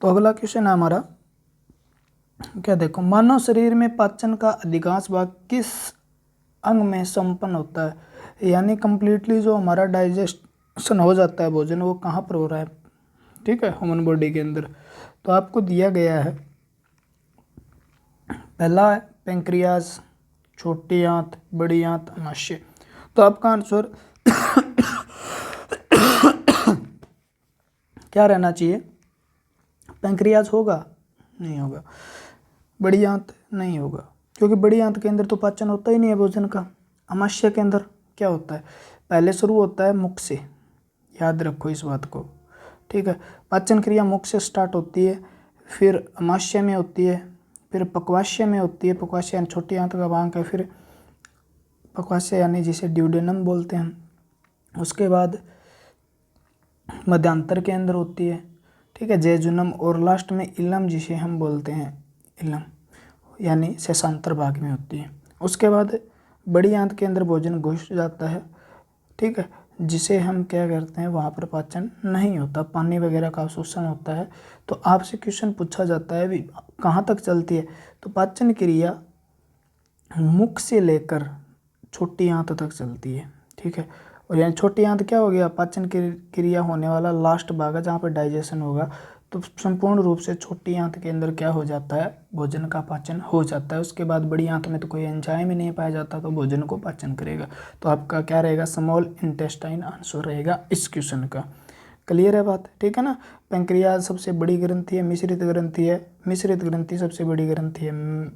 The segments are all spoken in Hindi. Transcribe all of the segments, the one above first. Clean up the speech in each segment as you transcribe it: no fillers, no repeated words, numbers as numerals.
तो अगला क्वेश्चन है हमारा, क्या देखो, मानव शरीर में पाचन का अधिकांश भाग किस अंग में संपन्न होता है, यानी कंप्लीटली जो हमारा डाइजेशन हो जाता है भोजन, वो कहाँ पर हो रहा है, ठीक है, ह्यूमन बॉडी के अंदर। तो आपको दिया गया है, पहला है पेंक्रियाज, छोटी आंत, बड़ी आंत, अमाशय। तो आपका आंसर क्या रहना चाहिए, पेंक्रियाज होगा, नहीं होगा, बड़ी आंत नहीं होगा, क्योंकि बड़ी आंत के अंदर तो पाचन होता ही नहीं है भोजन का। अमाशय के अंदर क्या होता है, पहले शुरू होता है मुख से, याद रखो इस बात को, ठीक है। पाचन क्रिया मुख से स्टार्ट होती है, फिर अमाशय में होती है, फिर पक्वाशय में होती है, पक्वाशय यानी छोटी आंत का भाग है, फिर पक्वाशय यानी जिसे ड्यूडेनम बोलते हैं, उसके बाद मध्यांतर के अंदर होती है, ठीक है, जेजुनम, और लास्ट में इलम जिसे हम बोलते हैं, इलम यानी शेषांतर भाग में होती है। उसके बाद बड़ी आंत के अंदर भोजन घुस जाता है, ठीक है, जिसे हम क्या करते हैं, वहाँ पर पाचन नहीं होता, पानी वगैरह का अवशोषण होता है। तो आपसे क्वेश्चन पूछा जाता है भी कहाँ तक चलती है, तो पाचन क्रिया मुख से लेकर छोटी आंत तक चलती है, ठीक है। और यानी छोटी आंत क्या हो गया, पाचन क्रिया होने वाला लास्ट भाग है जहाँ पर डाइजेशन होगा। तो संपूर्ण रूप से छोटी आंत के अंदर क्या हो जाता है, भोजन का पाचन हो जाता है। उसके बाद बड़ी आंत में तो कोई एंजाइम ही नहीं पाया जाता, तो भोजन को पाचन करेगा। तो आपका क्या रहेगा, स्मॉल इंटेस्टाइन आंसर रहेगा इस क्वेश्चन का। क्लियर है बात, ठीक है ना। पेंक्रियाज सबसे बड़ी ग्रंथि है, मिश्रित ग्रंथि है, मिश्रित ग्रंथि सबसे बड़ी ग्रंथि है,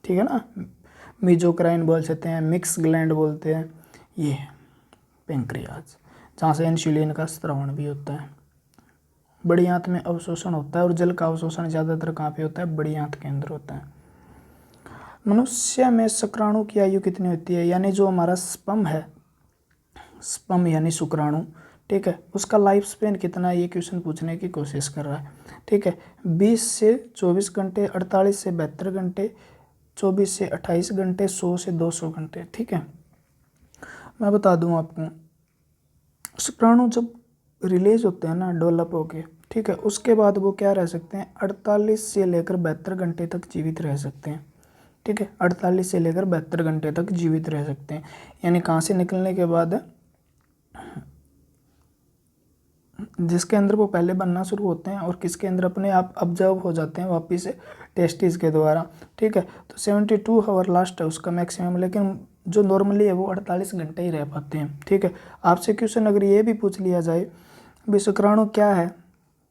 ठीक है ना। मीजोक्राइन बोल सकते हैं, मिक्स ग्लैंड बोलते हैं, ये पेंक्रियाज, जहाँ से इंसुलिन का स्रावण भी होता है। बड़ी आंत में अवशोषण होता है, और जल का अवशोषण ज़्यादातर कहाँ पे होता है, बड़ी आंत के अंदर होता है। मनुष्य में शुक्राणु की आयु कितनी होती है, यानी जो हमारा स्पर्म है, स्पर्म यानी शुक्राणु, ठीक है, उसका लाइफ स्पेन कितना है, ये क्वेश्चन पूछने की कोशिश कर रहा है, ठीक है। 20 से 24 घंटे, 48 से 72 घंटे, 24 से 28 घंटे, 100 से 200 घंटे, ठीक है। मैं बता दूं आपको, शुक्राणु जब रिलीज होते हैं ना, डेवलप होके, ठीक है, उसके बाद वो क्या रह सकते हैं, 48 से लेकर 72 घंटे तक जीवित रह सकते हैं, ठीक है। 48 से लेकर 72 घंटे तक जीवित रह सकते हैं, यानी कहाँ से निकलने के बाद, जिसके अंदर वो पहले बनना शुरू होते हैं, और किसके अंदर अपने आप ऑब्जर्व हो जाते हैं वापिस से टेस्टिस के द्वारा, ठीक है। तो 72 आवर लास्ट है उसका मैक्सिमम, लेकिन जो नॉर्मली है वो 48 घंटे ही रह पाते हैं, ठीक है। आपसे क्वेश्चन अगर ये भी पूछ लिया जाए भी शुक्राणु क्या है,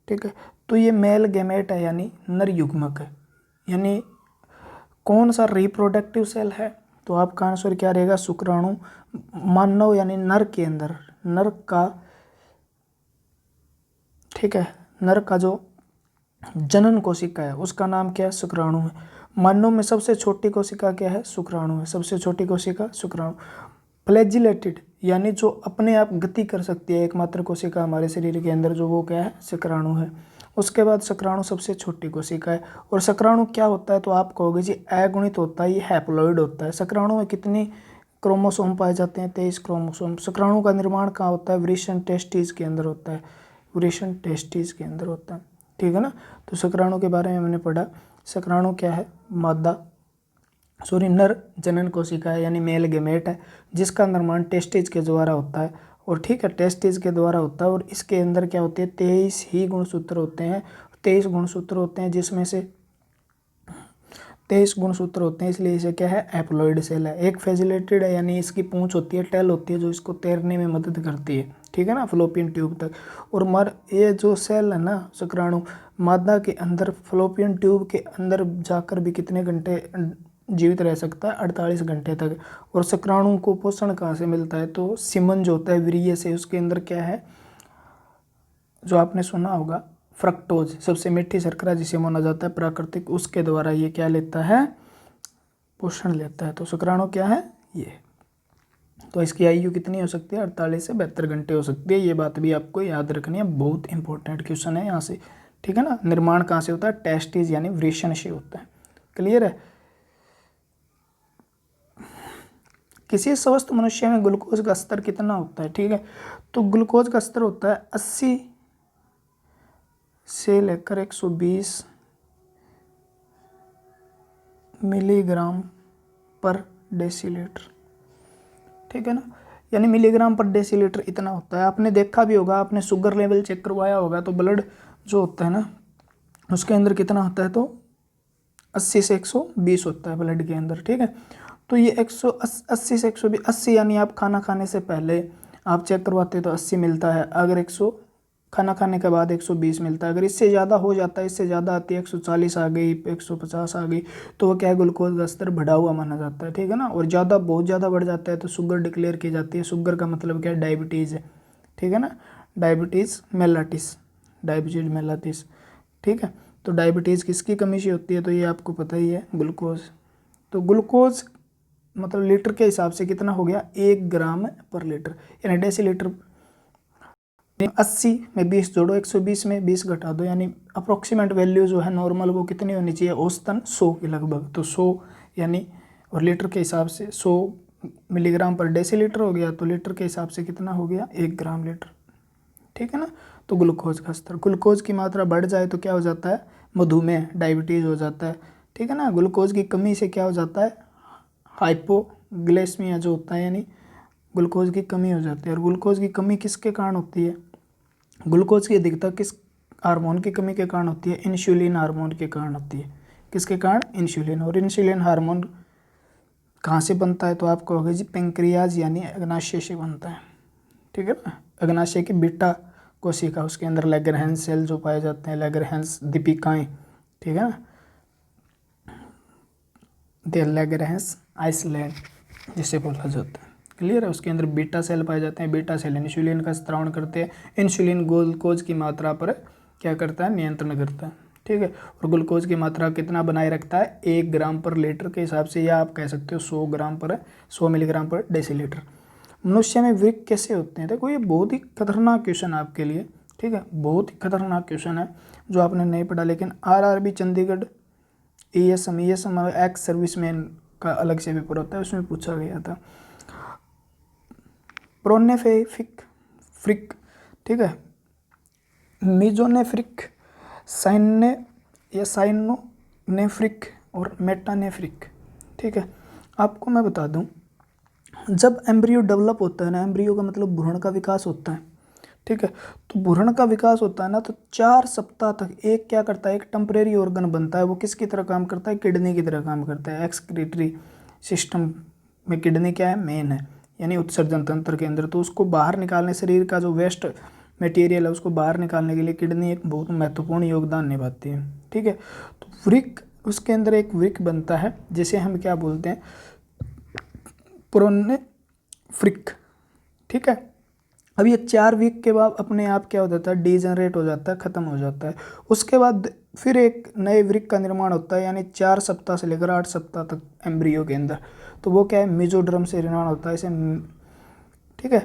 ठीक है, तो ये मेल गैमेट है, यानी नर युग्मक है, यानी कौन सा रिप्रोडक्टिव सेल है, तो आपका आंसर क्या रहेगा, शुक्राणु मानव यानी नर के अंदर, नर का, ठीक है, नर का जो जनन कोशिका है उसका नाम क्या है, शुक्राणु है। मानव में सबसे छोटी कोशिका क्या है, शुक्राणु है, सबसे छोटी कोशिका शुक्राणु। फ्लैजिलेटेड यानी जो अपने आप गति कर सकती है एकमात्र कोशिका हमारे शरीर के अंदर, जो वो क्या है, शुक्राणु है। उसके बाद शुक्राणु सबसे छोटी कोशिका है। और शुक्राणु क्या होता है, तो आप कहोगे जी अगुणित होता है, ये हैप्लॉइड होता है। शुक्राणु में कितनी क्रोमोसोम पाए जाते हैं, 23 क्रोमोसोम। शुक्राणु का निर्माण कहाँ होता है, वृषण टेस्टिस के अंदर होता है, वृषण टेस्टिस के अंदर होता है, ठीक है ना। तो शुक्राणु के बारे में मैंने पढ़ा, शुक्राणु क्या है, मादा नर जनन कोशिका है, यानी मेल गेमेट है, जिसका निर्माण टेस्टिज के द्वारा होता है, और ठीक है, टेस्टिज के द्वारा होता है। और इसके अंदर क्या होते हैं, 23 ही गुणसूत्र होते हैं, 23 गुणसूत्र होते हैं, जिसमें से 23 गुणसूत्र होते हैं, इसलिए इसे क्या है, एप्लॉइड सेल है। एक फेजिलेटेड है, यानी इसकी पूंछ होती है, टेल होती है, जो इसको तैरने में मदद करती है, ठीक है ना, फ्लोपियन ट्यूब तक। और ये जो सेल है ना, शुक्राणु मादा के अंदर फ्लोपियन ट्यूब के अंदर जाकर भी कितने घंटे जीवित रह सकता है, 48 घंटे तक। और शुक्राणु को पोषण कहाँ से मिलता है, तो सीमन जो होता है वीर्य से, उसके अंदर क्या है, जो आपने सुना होगा, फ्रक्टोज, सबसे मीठी शर्करा जिसे माना जाता है प्राकृतिक, उसके द्वारा ये क्या लेता है, पोषण लेता है। तो शुक्राणु क्या है, ये। तो इसकी आयु कितनी हो सकती है, 48 से 72 घंटे हो सकती है। ये बात भी आपको याद रखनी है, बहुत इंपॉर्टेंट क्वेश्चन है यहाँ से, ठीक है ना। निर्माण कहाँ से होता है, टेस्टिस यानी वृषण से होता है। क्लियर है। किसी स्वस्थ मनुष्य में ग्लूकोज का स्तर कितना होता है, ठीक है। तो ग्लूकोज का स्तर होता है 80 से लेकर 120 मिलीग्राम पर डेसीलीटर, ठीक है ना। यानी मिलीग्राम पर डेसीलीटर इतना होता है। आपने देखा भी होगा, आपने शुगर लेवल चेक करवाया होगा, तो ब्लड जो होता है ना उसके अंदर कितना होता है, तो 80 से 120 होता है ब्लड के अंदर, ठीक है। तो ये 180 से 120, 80 यानी आप खाना खाने से पहले आप चेक करवाते तो 80 मिलता है, अगर 100 खाना खाने के बाद 120 मिलता है। अगर इससे ज़्यादा हो जाता है, इससे ज़्यादा आती है, 140 आ गई, 150 आ गई, तो वो क्या है, ग्लूकोज का स्तर बढ़ा हुआ माना जाता है, ठीक है ना। और ज़्यादा, बहुत ज़्यादा बढ़ जाता है तो शुगर डिक्लेयर की जाती है। शुगर का मतलब क्या है, डायबिटीज़ है, ठीक है ना, डायबिटीज़ मेलाटिस, डायबिटीज मेलाटिस, ठीक है। तो डायबिटीज़ किसकी कमी से होती है, तो ये आपको पता ही है, ग्लूकोज। तो ग्लूकोज मतलब लीटर के हिसाब से कितना हो गया, 1 ग्राम पर लीटर, यानी डेसीलीटर। 80 में 20 जोड़ो, 120 में 20 घटा दो, यानी अप्रोक्सीमेट वैल्यू जो है नॉर्मल वो कितनी होनी चाहिए, औसतन 100 के लगभग। तो 100 यानी, और लीटर के हिसाब से 100 मिलीग्राम पर डेसीलीटर हो गया, तो लीटर के हिसाब से कितना हो गया, 1 ग्राम लीटर, ठीक है ना। तो ग्लूकोज का स्तर, ग्लूकोज की मात्रा बढ़ जाए तो क्या हो जाता है, मधुमेह, डायबिटीज़ हो जाता है, ठीक है ना। ग्लूकोज की कमी से क्या हो जाता है, हाइपोग्लाइसीमिया जो होता है, यानी ग्लूकोज की कमी हो जाती है। और ग्लूकोज की कमी किसके कारण होती है, ग्लूकोज की अधिकता किस हार्मोन की कमी के कारण होती है, इंसुलिन हार्मोन के कारण होती है। किसके कारण, इंसुलिन। और इंसुलिन हार्मोन कहाँ से बनता है, तो आपको होगा जी, पेंक्रियाज यानी अग्नाशय से बनता है, ठीक है ना। अग्नाशय की बीटा कोशिका, उसके अंदर लैगरहैंस सेल जो पाए जाते हैं, लैगरहैंस दीपिकाएँ, ठीक है ना, दे लैगरहैंस आइसलैंड जिसे बोला जाता है, क्लियर है। उसके अंदर बीटा सेल पाए जाते हैं, बीटा सेल इंसुलिन का स्त्रावण करते हैं, इंसुलिन ग्लूकोज की मात्रा पर क्या करता है, नियंत्रण करता है, ठीक है। और ग्लूकोज की मात्रा कितना बनाए रखता है, 1 ग्राम पर लीटर के हिसाब से, या आप कह सकते हो 100 ग्राम पर, 100 मिलीग्राम पर डेसीलीटर। मनुष्य में वृक्क कैसे होते हैं, देखो ये बहुत ही खतरनाक क्वेश्चन है आपके लिए, ठीक है, बहुत ही खतरनाक क्वेश्चन है जो आपने नहीं पढ़ा, लेकिन RRB Chandigarh ESM ex serviceman का अलग से पेपर होता है, उसमें पूछा गया था। प्रोनेफ्रिक फ्रिक, ठीक है, मीजोनेफ्रिक, साइने या साइनोनेफ्रिक और मेटानेफ्रिक, ठीक है। आपको मैं बता दूं, जब एम्ब्रियो डेवलप होता है ना, एम्ब्रियो का मतलब भ्रूण का विकास होता है, ठीक है। तो भ्रूण का विकास होता है ना, तो 4 सप्ताह तक एक क्या करता है, एक टेम्परेरी ऑर्गन बनता है, वो किसकी तरह काम करता है, किडनी की तरह काम करता है। एक्सक्रीटरी सिस्टम में किडनी क्या है, मेन है, यानी उत्सर्जन तंत्र के अंदर। तो उसको बाहर निकालने, शरीर का जो वेस्ट मटेरियल है उसको बाहर निकालने के लिए किडनी एक बहुत महत्वपूर्ण योगदान निभाती है, ठीक है। तो वृक्क, उसके अंदर एक वृक्क बनता है जिसे हम क्या बोलते हैं, प्रोनेफ्रिक, ठीक है। अब ये 4 वीक के बाद अपने आप क्या हो जाता है, डीजनरेट हो जाता है, ख़त्म हो जाता है। उसके बाद फिर एक नए वृक्क का निर्माण होता है, यानी 4 सप्ताह से लेकर 8 सप्ताह तक एम्ब्रियो के अंदर। तो वो क्या है, मेसोडर्म से निर्माण होता है इसे, ठीक है।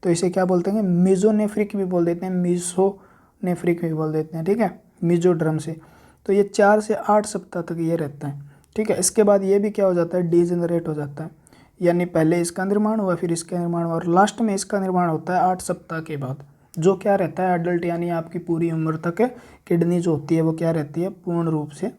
तो इसे क्या बोलते हैं, मेसोनेफ्रिक भी बोल देते हैं, मेसोनेफ्रिक भी बोल देते हैं, ठीक है, मेसोडर्म से। तो ये 4 से 8 सप्ताह तक ये रहता है, ठीक है। इसके बाद ये भी क्या हो जाता है, डीजनरेट हो जाता है, यानी पहले इसका निर्माण हुआ, फिर इसका निर्माण हुआ, और लास्ट में इसका निर्माण होता है 8 सप्ताह के बाद, जो क्या रहता है, एडल्ट, यानी आपकी पूरी उम्र तक किडनी जो होती है वो क्या रहती है, पूर्ण रूप से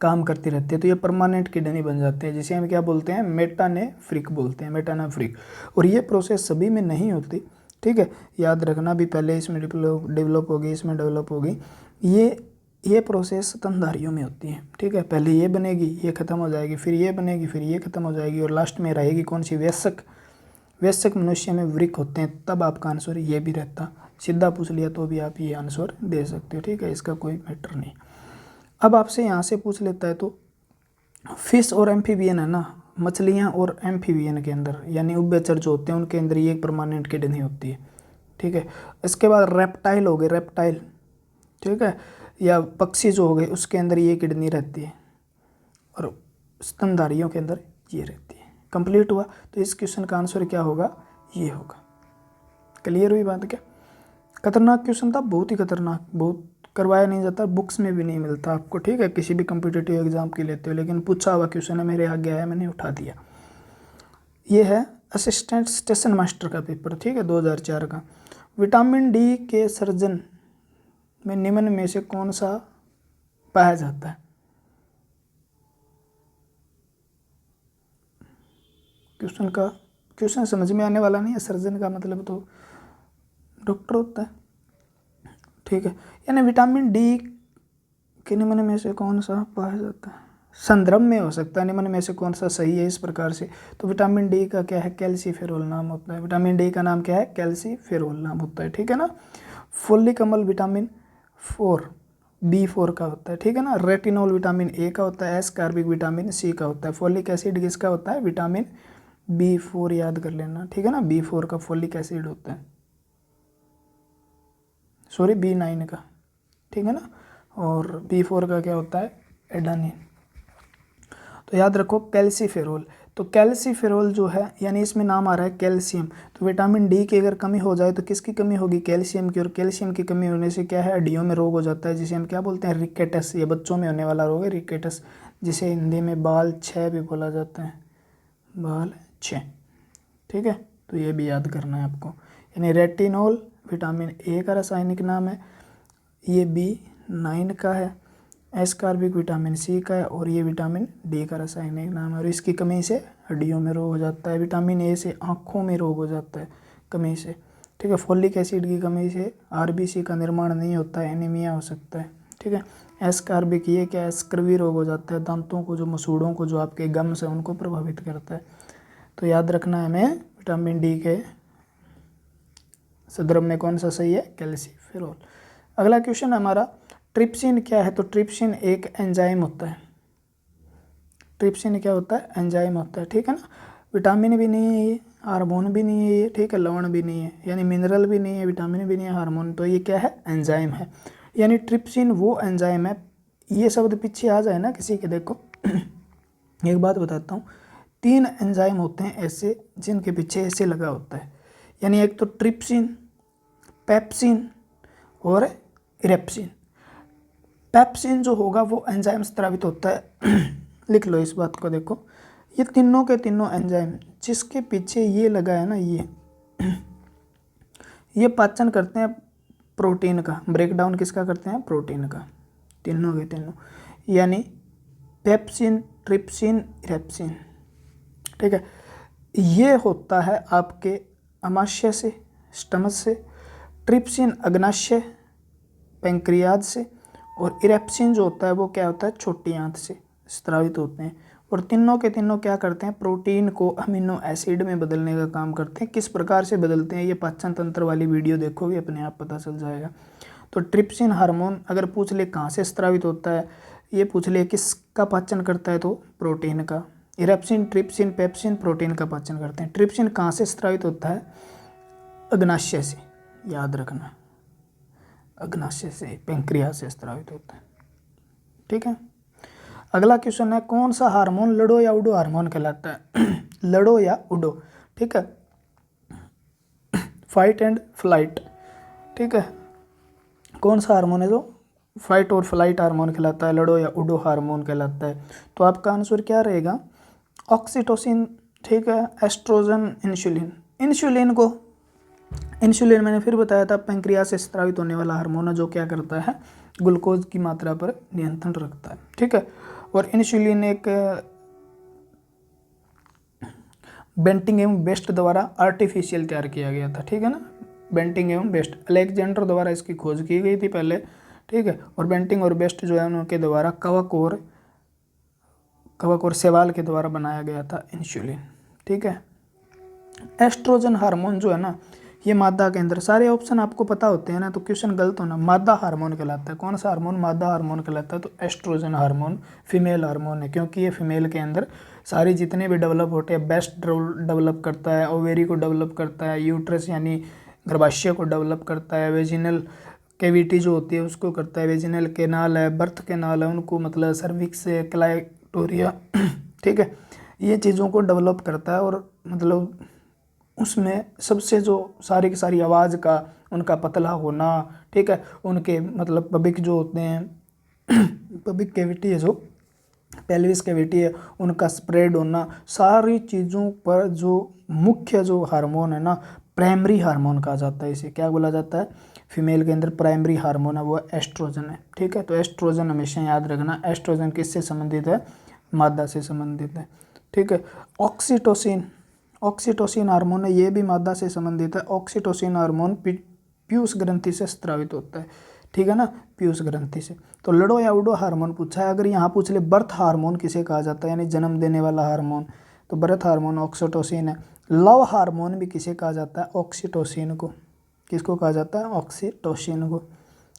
काम करती रहती है। तो ये परमानेंट किडनी बन जाते हैं, जिसे हम क्या बोलते हैं, मेटानेफ्रिक बोलते हैं, मेटानेफ्रिक। और ये प्रोसेस सभी में नहीं होती, ठीक है, याद रखना भी, पहले इसमें डेवलप होगी, इसमें डेवलप होगी। ये प्रोसेस स्तनधारियों में होती है, ठीक है। पहले ये बनेगी, ये खत्म हो जाएगी, फिर ये बनेगी, फिर ये खत्म हो जाएगी, और लास्ट में रहेगी कौन सी, वयस्क। वयस्क मनुष्य में वृक्क होते हैं, तब आपका आंसर ये भी रहता। सीधा पूछ लिया तो भी आप ये आंसर दे सकते हो, ठीक है, इसका कोई मैटर नहीं। अब आपसे यहाँ से पूछ लेता है, तो फिश और एम्फीबियन है ना, मछलियाँ और एम्फीबियन के अंदर, यानी उभयचर जो होते हैं उनके अंदर ये एक परमानेंट किडनी होती है, ठीक है। इसके बाद रेप्टाइल हो गए, रेप्टाइल, ठीक है, या पक्षी जो हो गए, उसके अंदर ये किडनी रहती है, और स्तनधारियों के अंदर ये रहती है। कंप्लीट हुआ। तो इस क्वेश्चन का आंसर क्या होगा, ये होगा। क्लियर हुई बात क्या। खतरनाक क्वेश्चन था, बहुत ही खतरनाक, बहुत करवाया नहीं जाता, बुक्स में भी नहीं मिलता आपको, ठीक है, किसी भी कम्पिटिटिव एग्जाम के लेते हो, लेकिन पूछा हुआ क्वेश्चन है, मेरे आगे आया, मैंने उठा दिया। ये है असिस्टेंट स्टेशन मास्टर का पेपर, ठीक है, 2004 का। विटामिन डी के सर्जन में निम्न में से कौन सा पाया जाता है? क्वेश्चन समझ में आने वाला नहीं है। सर्जन का मतलब तो डॉक्टर होता है, ठीक है। यानी विटामिन डी के निम्न में से कौन सा पाया जाता है? संदर्भ में हो सकता है, निम्न में से कौन सा सही है, इस प्रकार से। तो विटामिन डी का क्या है? कैल्सीफेरोल नाम होता है। विटामिन डी का नाम क्या है? कैल्सीफेरोल नाम होता है, ठीक है ना। फोलिक अम्ल विटामिन 4 B4 का होता है, ठीक है ना। रेटिनॉल विटामिन ए का होता है। एस्कॉर्बिक विटामिन सी का होता है। फोलिक एसिड किसका होता है? विटामिन B4 याद कर लेना, ठीक है ना। B4 का फोलिक एसिड होता है, सॉरी B9 का, ठीक है ना। और B4 का क्या होता है? एडानिन। तो याद रखो कैल्सीफेरोल। तो कैल्सीफेरोल जो है, यानी इसमें नाम आ रहा है कैल्शियम। तो विटामिन डी की अगर कमी हो जाए तो किसकी कमी होगी? कैल्शियम की। और कैल्शियम की कमी होने से क्या है? हड्डियों में रोग हो जाता है, जिसे हम क्या बोलते हैं? रिकेटस। ये बच्चों में होने वाला रोग है रिकेटस, जिसे हिंदी में बाल छः भी बोला जाता है, बाल छः, ठीक है। तो ये भी याद करना है आपको। यानी रेटिनॉल विटामिन ए का रासायनिक नाम है, ये B9 का है, एस्कॉर्बिक विटामिन सी का है, और ये विटामिन डी का रासायनिक नाम है। और इसकी कमी से हड्डियों में रोग हो जाता है। विटामिन ए से आँखों में रोग हो जाता है कमी से, ठीक है। फोलिक एसिड की कमी से RBC का निर्माण नहीं होता है, एनीमिया हो सकता है, ठीक है। एस्कॉर्बिक ये क्या है? स्क्रवी रोग हो जाता है, दांतों को, जो मसूड़ों को, जो आपके गम्स है उनको प्रभावित करता है। तो याद रखना है हमें विटामिन डी के संदर्भ में कौन सा सही है? कैल्सीफेरोल। अगला क्वेश्चन हमारा, ट्रिप्सिन क्या है? तो ट्रिप्सिन एक एंजाइम होता है। ट्रिप्सिन क्या होता है? एंजाइम होता है, ठीक है ना। विटामिन भी नहीं है ये, हार्मोन भी नहीं है ये, ठीक है, लवण भी नहीं है, यानी मिनरल भी नहीं है, विटामिन भी नहीं है, हार्मोन। तो ये क्या है? एंजाइम है। यानी ट्रिप्सिन वो एंजाइम है, ये शब्द पीछे आ जाए ना किसी के, देखो एक बात बताता हूँ, 3 एंजाइम होते हैं ऐसे जिनके पीछे ऐसे लगा होता है। यानी एक तो ट्रिप्सिन, पेप्सिन और इरेप्सिन। पेप्सिन जो होगा वो एंजाइम स्रावित होता है लिख लो इस बात को, देखो ये तीनों के तीनों एंजाइम जिसके पीछे ये लगा है ना, ये पाचन करते हैं प्रोटीन का, ब्रेकडाउन किसका करते हैं? प्रोटीन का, तीनों के तीनों। यानी पेप्सिन, ट्रिप्सिन, इरेप्सिन, ठीक है। ये होता है आपके अमाशय से, स्टमक से। ट्रिप्सिन अग्नाशय, पेंक्रियाज से। और इरेप्सिन जो होता है वो क्या होता है? छोटी आंत से स्रावित होते हैं। और तीनों के तीनों क्या करते हैं? प्रोटीन को अमीनो एसिड में बदलने का काम करते हैं। किस प्रकार से बदलते हैं? ये पाचन तंत्र वाली वीडियो देखोगे, अपने आप पता चल जाएगा। तो ट्रिप्सिन हार्मोन अगर पूछ ले कहाँ से स्रावित होता है, ये पूछ ले किसका पाचन करता है, तो प्रोटीन का। इरेप्सिन, ट्रिप्सिन, पेप्सिन प्रोटीन का पाचन करते हैं। ट्रिप्सिन कहाँ से स्रावित होता है? अग्नाशय से, याद रखना, अग्नाशय से, पेंक्रियाज से स्रावित होता है, ठीक है। अगला क्वेश्चन है, कौन सा हार्मोन लड़ो या उडो हार्मोन कहलाता है? लड़ो या उडो, ठीक है, फाइट एंड फ्लाइट, ठीक है। कौन सा हार्मोन है जो फाइट और फ्लाइट हार्मोन कहलाता है, लड़ो या उडो हार्मोन कहलाता है? तो आपका आंसर क्या रहेगा? ऑक्सीटोसिन, ठीक है, एस्ट्रोजन, इंसुलिन। इंसुलिन मैंने फिर बताया था पेंक्रियाज से स्रावित होने वाला हार्मोन है, जो क्या करता है? ग्लूकोज की मात्रा पर नियंत्रण रखता है, ठीक है। और इंसुलिन एक बेंटिंग एवं बेस्ट द्वारा आर्टिफिशियल तैयार किया गया था, ठीक है ना। बेंटिंग एवं बेस्ट अलेक्जेंडर द्वारा इसकी खोज की गई थी पहले, ठीक है। और बेंटिंग और बेस्ट जो है उनके द्वारा कवक और सेवाल के द्वारा बनाया गया था इंसुलिन, ठीक है। एस्ट्रोजन हार्मोन जो है ना, ये मादा के अंदर, सारे ऑप्शन आपको पता होते हैं ना, तो क्वेश्चन गलत होना। मादा हार्मोन कहलाता है। कौन सा हार्मोन? मादा हार्मोन कहलाता है। तो एस्ट्रोजन हार्मोन फीमेल हार्मोन है, क्योंकि ये फीमेल के अंदर सारे जितने भी डेवलप होते हैं, बेस्ट डेवलप करता है, ओवेरी को डेवलप करता है, यूट्रस यानी गर्भाशय को डेवलप करता है, वेजिनल कैविटी जो होती है उसको करता है, वेजिनल केनाल है, बर्थ केनाल है, उनको मतलब सर्विक्स, क्लाइटोरिया, ठीक है, ये चीज़ों को डेवलप करता है। और मतलब उसमें सबसे जो सारी की सारी आवाज़ का उनका पतला होना, ठीक है, उनके मतलब पबिक जो होते हैं पबिक कैविटी है, जो पेल्विस कैविटी है, उनका स्प्रेड होना, सारी चीज़ों पर जो मुख्य जो हार्मोन है ना, प्राइमरी हार्मोन कहा जाता है। इसे क्या बोला जाता है? फीमेल के अंदर प्राइमरी हार्मोन है वो एस्ट्रोजन है। ठीक है, तो एस्ट्रोजन हमेशा याद रखना, एस्ट्रोजन किससे संबंधित है, मादा से संबंधित है। ठीक है, ऑक्सीटोसिन, ऑक्सीटोसिन हार्मोन है, ये भी मादा से संबंधित है। ऑक्सीटोसिन हार्मोन पीयूष ग्रंथि से स्रावित होता है। ठीक है ना, पीयूष ग्रंथि से। तो लड़ो या उड़ो हार्मोन पूछा है। अगर यहाँ पूछ ले बर्थ हार्मोन किसे कहा जाता है, यानी जन्म देने वाला हार्मोन, तो बर्थ हार्मोन ऑक्सीटोसिन है। लव हार्मोन भी किसे कहा जाता है, ऑक्सीटोसिन को। किसको कहा जाता है, ऑक्सीटोसिन को।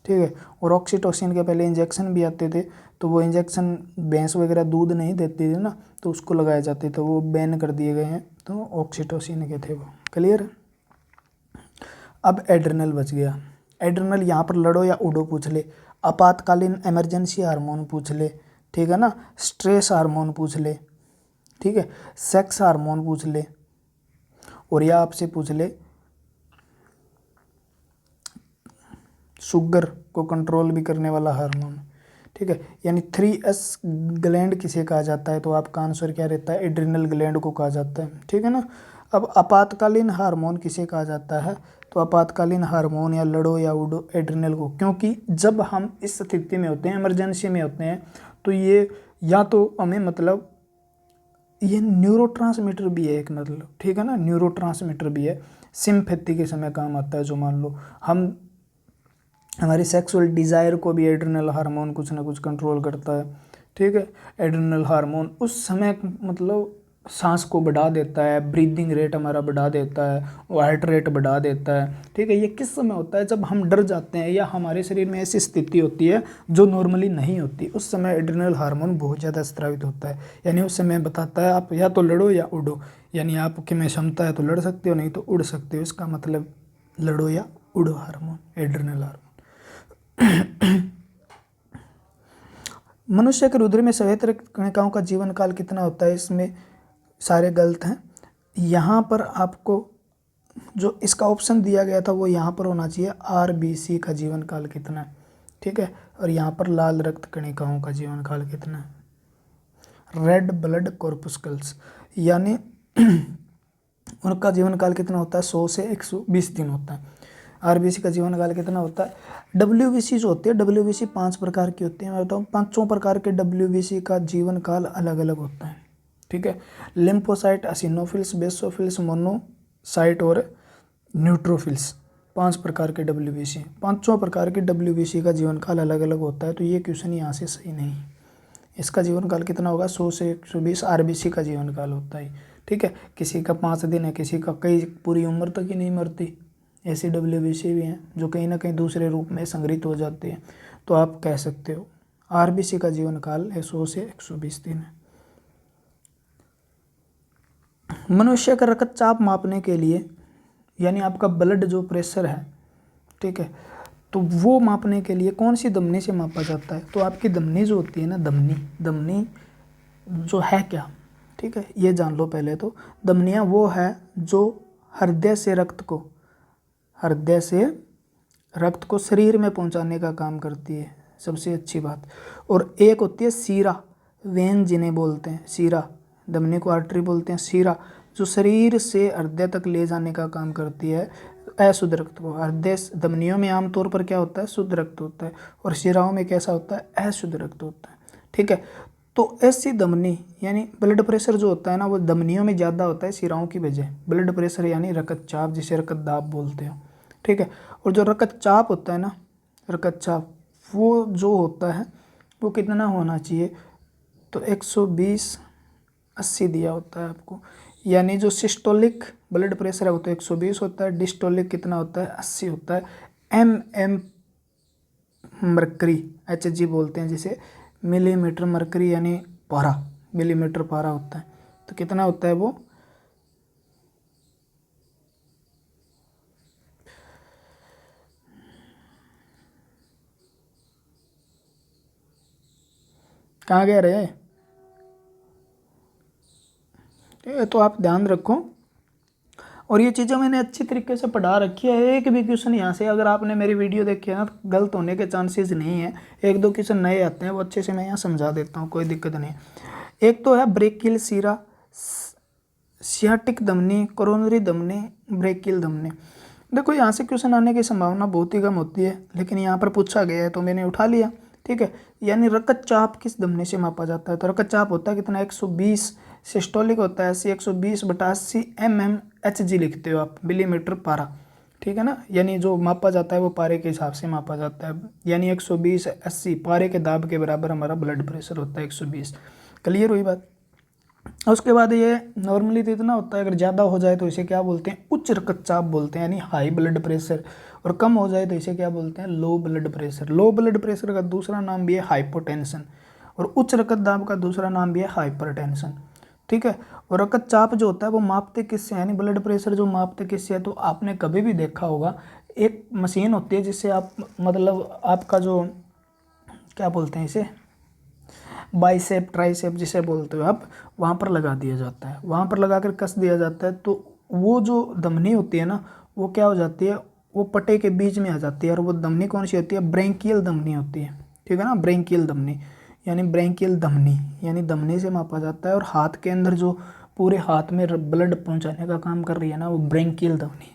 ठीक है, और ऑक्सीटोसिन के पहले इंजेक्शन भी आते थे, तो वो इंजेक्शन भैंस वगैरह दूध नहीं देती थी ना, तो उसको लगाए जाते थे, वो बैन कर दिए गए हैं, तो ऑक्सीटोसिन के थे वो। क्लियर। अब एड्रिनल बच गया। एड्रिनल यहाँ पर लड़ो या उड़ो पूछ ले, आपातकालीन इमरजेंसी हार्मोन पूछ ले, ठीक है ना, स्ट्रेस हार्मोन पूछ ले, ठीक है, सेक्स हार्मोन पूछ ले, और या आपसे पूछ ले शुगर को कंट्रोल भी करने वाला हार्मोन। ठीक है, यानी 3S ग्लैंड किसे कहा जाता है, तो आपका आंसर क्या रहता है, एड्रिनल ग्लैंड को कहा जाता है। ठीक है ना। अब आपातकालीन हार्मोन किसे कहा जाता है, तो आपातकालीन हार्मोन या लड़ो या उड़ो एड्रिनल को, क्योंकि जब हम इस स्थिति में होते हैं, इमरजेंसी में होते हैं, तो ये या तो हमें मतलब ये न्यूरोट्रांसमीटर भी है एक, मतलब ठीक है ना, न्यूरोट्रांसमीटर भी है, सिम्पैथी के समय काम आता है। जो मान लो हम हमारी सेक्सुअल डिज़ायर को भी एड्रिनल हार्मोन कुछ ना कुछ कंट्रोल करता है। ठीक है, एड्रिनल हार्मोन उस समय मतलब सांस को बढ़ा देता है, ब्रीदिंग रेट हमारा बढ़ा देता है, हार्ट रेट बढ़ा देता है। ठीक है, ये किस समय होता है, जब हम डर जाते हैं या हमारे शरीर में ऐसी स्थिति होती है जो नॉर्मली नहीं होती, उस समय एड्रिनल हार्मोन बहुत ज़्यादा स्रावित होता है। यानी उस समय बताता है आप या तो लड़ो या उड़ो, यानी आपके में क्षमता है तो लड़ सकते हो, नहीं तो उड़ सकते हो। इसका मतलब लड़ो या उड़ो हार्मोन, एड्रिनल हार्मोन। मनुष्य के रुधिर में श्वेत रक्त कणिकाओं का जीवन काल कितना होता है, इसमें सारे गलत हैं। यहाँ पर आपको जो इसका ऑप्शन दिया गया था वो यहाँ पर होना चाहिए, RBC का जीवन काल कितना है। ठीक है, और यहाँ पर लाल रक्त कणिकाओं का जीवन काल कितना है, रेड ब्लड कॉर्पुस्कल्स, यानी उनका जीवन काल कितना होता है, 100 से 120 दिन होता है। RBC का जीवन काल कितना होता है। WBC जो होती है, WBC 5 प्रकार की होती है। मैं बताऊँ 5 प्रकार के WBC का जीवन काल अलग अलग होता है। ठीक है, लिम्फोसाइट, एसिनोफिल्स, बेसोफिल्स, मोनोसाइट और न्यूट्रोफिल्स, 5 प्रकार के WBC। 5 प्रकार के WBC का जीवन काल अलग अलग होता है, तो ये क्वेश्चन यहाँ से सही नहीं है। इसका जीवन काल कितना होगा, 100 से 120 RBC का जीवन काल होता है। ठीक है, किसी का 5 दिन है, किसी का कई पूरी उम्र तक ही नहीं मरती। ऐसी WBC भी हैं जो कहीं ना कहीं दूसरे रूप में संग्रहित हो जाते हैं, तो आप कह सकते हो RBC का जीवन काल 100 से 120 दिन है। मनुष्य का रक्तचाप मापने के लिए, यानी आपका ब्लड जो प्रेशर है, ठीक है, तो वो मापने के लिए कौन सी धमनी से मापा जाता है, तो आपकी धमनी जो होती है ना, धमनी जो है क्या, ठीक है, ये जान लो पहले। तो धमनियाँ वो है जो हृदय से रक्त को शरीर में पहुंचाने का काम करती है, सबसे अच्छी बात। और एक होती है शीरा, वेन जिन्हें बोलते हैं, शीरा, धमनी को आर्टरी बोलते हैं, शीरा जो शरीर से हृदय तक ले जाने का काम करती है अशुद्ध रक्त को। हृदय धमनियों में आमतौर पर क्या होता है, शुद्ध रक्त होता है, और शिराओं में कैसा होता है, अशुद्ध रक्त होता है। ठीक है, तो ऐसी धमनी यानी ब्लड प्रेशर जो होता है ना, वो धमनियों में ज़्यादा होता है शिराओं की बजाय। ब्लड प्रेशर यानी रक्तचाप, जिसे रक्तदाब बोलते हो। ठीक है, और जो रक्तचाप होता है ना, रक्तचाप वो जो होता है वो कितना होना चाहिए, तो 120/80 दिया होता है आपको। यानी जो सिस्टोलिक ब्लड प्रेशर है वो तो 120 होता है, डिस्टोलिक कितना होता है, 80 होता है। MM मरकरी, HG बोलते हैं जिसे, मिलीमीटर मरकरी यानी पारा, मिलीमीटर पारा होता है। तो कितना होता है वो, कहाँ गए रहे, तो आप ध्यान रखो। और ये चीज़ें मैंने अच्छी तरीके से पढ़ा रखी है। एक भी क्वेश्चन यहाँ से अगर आपने मेरी वीडियो देखी है ना, तो गलत होने के चांसेस नहीं है। 1-2 क्वेश्चन नए आते हैं, वो अच्छे से मैं यहाँ समझा देता हूँ, कोई दिक्कत नहीं। एक तो है ब्रेकियल शीरा, सियाटिक धमनी, कोरोनरी धमनी, ब्रेकियल धमनी। देखो यहाँ से क्वेश्चन आने की संभावना बहुत ही कम होती है, लेकिन यहाँ पर पूछा गया है तो मैंने उठा लिया। ठीक है, यानी रक्तचाप किस धमनी से मापा जाता है? तो रक्तचाप होता है कितना, 120। सिस्टोलिक होता है 80, 120/80 mmHg लिखते हो आप, मिलीमीटर पारा। ठीक है ना, यानी जो मापा जाता है वो पारे के हिसाब से मापा जाता है, यानी 120/80 पारे के दाब के बराबर हमारा ब्लड प्रेशर होता है 120। क्लियर हुई बात? उसके बाद ये नॉर्मली तो इतना होता है, अगर ज़्यादा हो जाए तो इसे क्या बोलते हैं, उच्च रक्तचाप बोलते हैं, यानी हाई ब्लड प्रेशर। और कम हो जाए तो इसे क्या बोलते हैं, low blood pressure. Low blood pressure का दूसरा नाम भी है हाइपोटेंशन, और उच्च रक्तदाब का दूसरा नाम भी है हाइपरटेंशन। ठीक है, और रक्तचाप जो होता है वो मापते किससे, यानी ब्लड प्रेशर जो मापते किससे है, तो आपने कभी भी देखा होगा एक मशीन होती है जिससे आप मतलब आपका जो क्या बोलते हैं इसे, बाइसेप ट्राइसेप जिसे बोलते हो आप, वहाँ पर लगा दिया जाता है, वहाँ पर लगा कर कस दिया जाता है, तो वो जो धमनी होती है ना वो क्या हो जाती है, वो पटे के बीच में आ जाती है, और वो धमनी कौन सी होती है, ब्रेंकियल धमनी होती है। ठीक है ना, ब्रेंकियल धमनी, यानी ब्रेंकियल धमनी यानी धमनी से मापा जाता है, और हाथ के अंदर जो पूरे हाथ में ब्लड पहुँचाने का काम कर रही है ना वो ब्रेंकियल धमनी।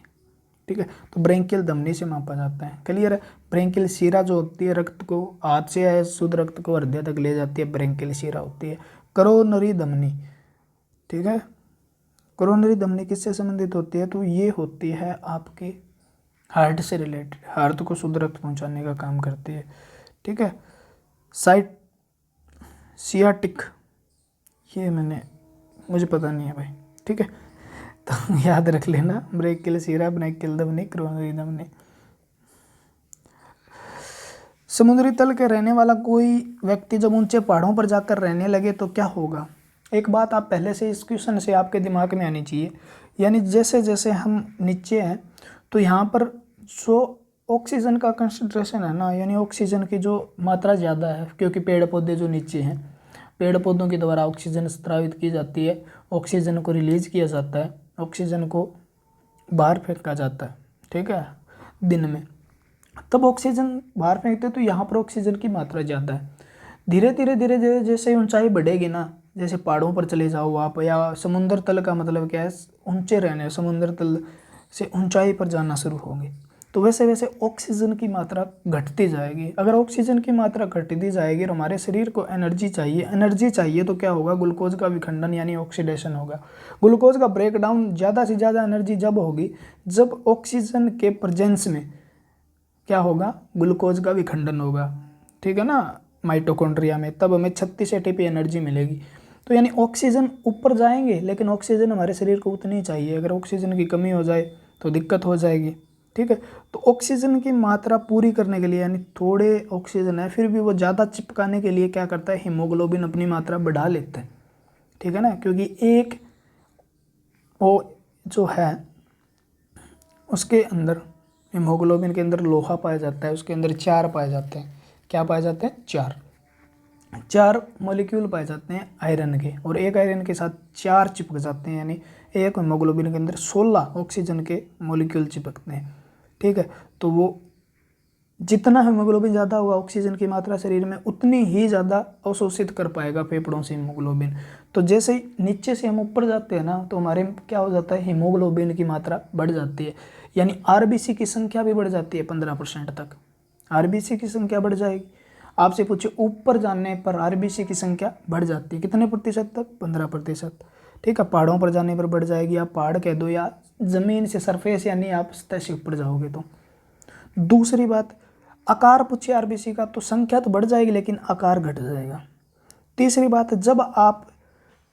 ठीक है, तो ब्रेंकियल धमनी से मापा जाता है। क्लियर है? ब्रेंकियल शिरा जो होती है रक्त को हाथ से या शुद्ध रक्त को हृदय तक ले जाती है, ब्रेंकियल शिरा होती है। करोनरी धमनी, ठीक है, करोनरी धमनी किससे संबंधित होती है, तो ये होती है आपके हार्ट से रिलेटेड, हार्ट को शुद्ध रक्त पहुंचाने का काम करती है। ठीक है, सियाटिक, ये मुझे पता नहीं है भाई। ठीक है, तो याद रख लेना, ब्रेकियल शिरा, ब्रेकियल धमनी, करोनरी धमनी। समुद्री तल के रहने वाला कोई व्यक्ति जब ऊंचे पहाड़ों पर जाकर रहने लगे तो क्या होगा? एक बात आप पहले से इस क्वेश्चन से आपके दिमाग में आनी चाहिए, यानी जैसे जैसे हम नीचे हैं तो यहाँ पर जो ऑक्सीजन का कंसंट्रेशन है ना, यानी ऑक्सीजन की जो मात्रा ज़्यादा है, क्योंकि पेड़ पौधे जो नीचे हैं, पेड़ पौधों के द्वारा ऑक्सीजन स्रावित की जाती है, ऑक्सीजन को रिलीज किया जाता है, ऑक्सीजन को बाहर फेंका जाता है। ठीक है, दिन में तब ऑक्सीजन बाहर फेंकते तो यहाँ पर ऑक्सीजन की मात्रा ज़्यादा है। धीरे धीरे धीरे धीरे जैसे ऊंचाई बढ़ेगी ना, जैसे पहाड़ों पर चले जाओ आप, या समुद्र तल का मतलब क्या है, ऊंचे रहने, समुद्र तल से ऊंचाई पर जाना शुरू होंगे, तो वैसे वैसे ऑक्सीजन की मात्रा घटती जाएगी। अगर ऑक्सीजन की मात्रा घटती जाएगी और हमारे शरीर को एनर्जी चाहिए तो क्या होगा, ग्लूकोज का विखंडन यानी ऑक्सीडेशन होगा। ग्लूकोज का ब्रेकडाउन ज़्यादा से ज़्यादा एनर्जी जब होगी जब ऑक्सीजन के प्रेजेंस में क्या होगा, ग्लूकोज का विखंडन होगा। ठीक है ना, माइटोकॉन्ड्रिया में, तब हमें 36 एटीपी एनर्जी मिलेगी। तो यानी ऑक्सीजन ऊपर जाएंगे, लेकिन ऑक्सीजन हमारे शरीर को उतनी ही चाहिए। अगर ऑक्सीजन की कमी हो जाए तो दिक्कत हो जाएगी। ठीक है, तो ऑक्सीजन की मात्रा पूरी करने के लिए, यानी थोड़े ऑक्सीजन है फिर भी वो ज़्यादा चिपकाने के लिए क्या करता है, हीमोग्लोबिन अपनी मात्रा बढ़ा लेता है। ठीक है ना, क्योंकि एक वो जो है उसके अंदर, हीमोग्लोबिन के अंदर लोहा पाया जाता है, उसके अंदर 4 पाए जाते हैं। क्या पाए जाते हैं? 4 मॉलिक्यूल पाए जाते हैं आयरन के, और एक आयरन के साथ 4 चिपक जाते हैं, यानी एक हीमोग्लोबिन के अंदर 16 ऑक्सीजन के मॉलिक्यूल चिपकते हैं। ठीक है, तो वो जितना हीमोग्लोबिन ज़्यादा होगा, ऑक्सीजन की मात्रा शरीर में उतनी ही ज़्यादा अवशोषित कर पाएगा फेफड़ों से हीमोग्लोबिन। तो जैसे ही नीचे से हम ऊपर जाते हैं ना, तो हमारे क्या हो जाता है, हीमोग्लोबिन की मात्रा बढ़ जाती है, यानी आरबीसी की संख्या भी बढ़ जाती है 15% तक। आरबीसी की संख्या बढ़ जाएगी। आपसे पूछे ऊपर जाने पर आरबीसी की संख्या बढ़ जाती है कितने प्रतिशत तक? 15%। ठीक है, पहाड़ों पर जाने पर बढ़ जाएगी, आप पहाड़ कह दो या ज़मीन से सरफेस, यानी आप सतह से ऊपर जाओगे तो। दूसरी बात, आकार पूछे आरबीसी का तो संख्या तो बढ़ जाएगी लेकिन आकार घट जाएगा। तीसरी बात, जब आप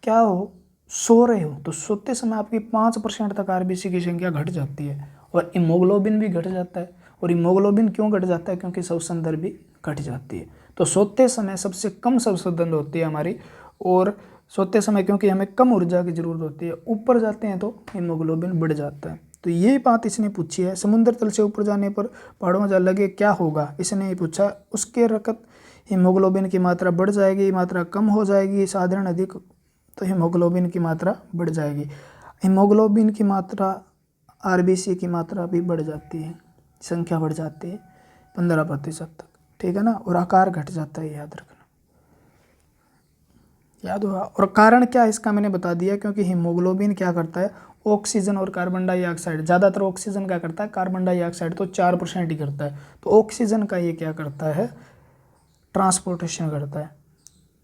क्या हो, सो रहे हो, तो सोते समय आपकी 5% तक आरबीसी की संख्या घट जाती है, और हीमोग्लोबिन भी घट जाता है। और हीमोग्लोबिन क्यों घट जाता है? क्योंकि श्वसन दर भी घट जाती है। तो सोते समय सबसे कम श्वसन दर होती है हमारी, और सोते समय क्योंकि हमें कम ऊर्जा की जरूरत होती है, ऊपर जाते हैं तो हीमोग्लोबिन बढ़ जाता है। तो यही बात इसने पूछी है, समुद्र तल से ऊपर जाने पर पहाड़ों में जा लगे क्या होगा, इसने ये पूछा। उसके रकत हीमोग्लोबिन की मात्रा बढ़ जाएगी, मात्रा कम हो जाएगी, साधारण अधिक, तो हीमोग्लोबिन की मात्रा बढ़ जाएगी। हीमोग्लोबिन की मात्रा, आरबीसी की मात्रा भी बढ़ जाती है, संख्या बढ़ जाती है 15% तक। ठीक है ना, और आकार घट जाता है, याद रखना, याद होगा। और कारण क्या है इसका मैंने बता दिया, क्योंकि हीमोग्लोबिन क्या करता है, ऑक्सीजन और कार्बन डाइऑक्साइड, ज़्यादातर ऑक्सीजन क्या करता है, कार्बन डाइऑक्साइड तो 4% ही करता है, तो ऑक्सीजन का ये क्या करता है, ट्रांसपोर्टेशन करता है।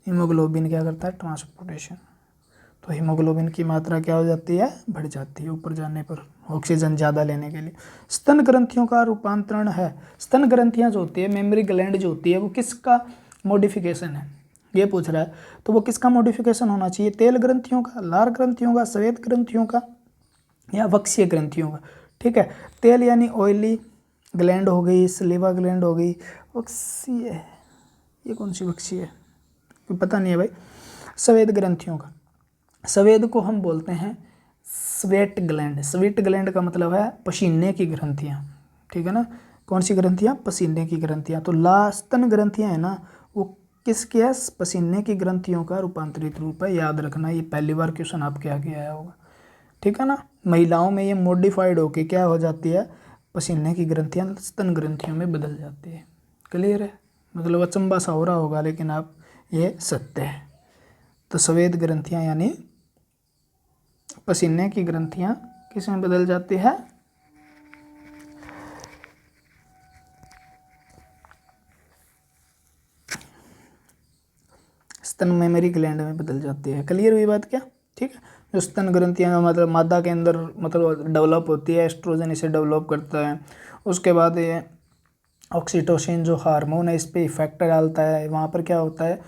हीमोग्लोबिन क्या करता है, ट्रांसपोर्टेशन। तो हीमोग्लोबिन की मात्रा क्या हो जाती है, बढ़ जाती है ऊपर जाने पर, ऑक्सीजन ज़्यादा लेने के लिए। स्तन ग्रंथियों का रूपांतरण है, स्तन ग्रंथियाँ जो होती है, मेमरी ग्लैंड जो होती है, वो किसका मॉडिफिकेशन है, ये पूछ रहा है। तो वो किसका मॉडिफिकेशन होना चाहिए, तेल ग्रंथियों का, लार ग्रंथियों का, श्वेत ग्रंथियों का, या वक्षीय ग्रंथियों का। ठीक है, तेल यानी ऑयली ग्लैंड हो गई, सलीवा ग्लैंड हो गई। वक्षीय, ये कौन सी वक्षीय है, कोई पता नहीं है भाई। श्वेत ग्रंथियों का, श्वेत को हम बोलते हैं स्वेट ग्लैंड। स्वेट ग्लैंड का मतलब है पसीने की ग्रंथियाँ, ठीक है ना। कौन सी ग्रंथियाँ, पसीने की ग्रंथियाँ। तो स्तन ग्रंथियाँ है ना, वो किसके है, पसीने की ग्रंथियों का रूपांतरित रूप है, याद रखना। ये पहली बार क्वेश्चन आपके आगे आया होगा, ठीक है ना। महिलाओं में ये मॉडिफाइड होके क्या हो जाती है, पसीने की ग्रंथियाँ स्तन ग्रंथियों में बदल जाती है। क्लियर है, मतलब अचंबा सा हो रहा होगा, लेकिन आप ये सत्य है। तो श्वेत ग्रंथियाँ यानी पसीने की ग्रंथियाँ किस में बदल जाती है, स्तन मेमरी ग्लैंड में बदल जाती है। क्लियर हुई बात क्या, ठीक है। जो स्तन ग्रंथियाँ मतलब मादा के अंदर मतलब डेवलप होती है, एस्ट्रोजन इसे डेवलप करता है। उसके बाद ये ऑक्सीटोसिन जो हार्मोन है इस पर इफेक्ट डालता है। वहाँ पर क्या होता है,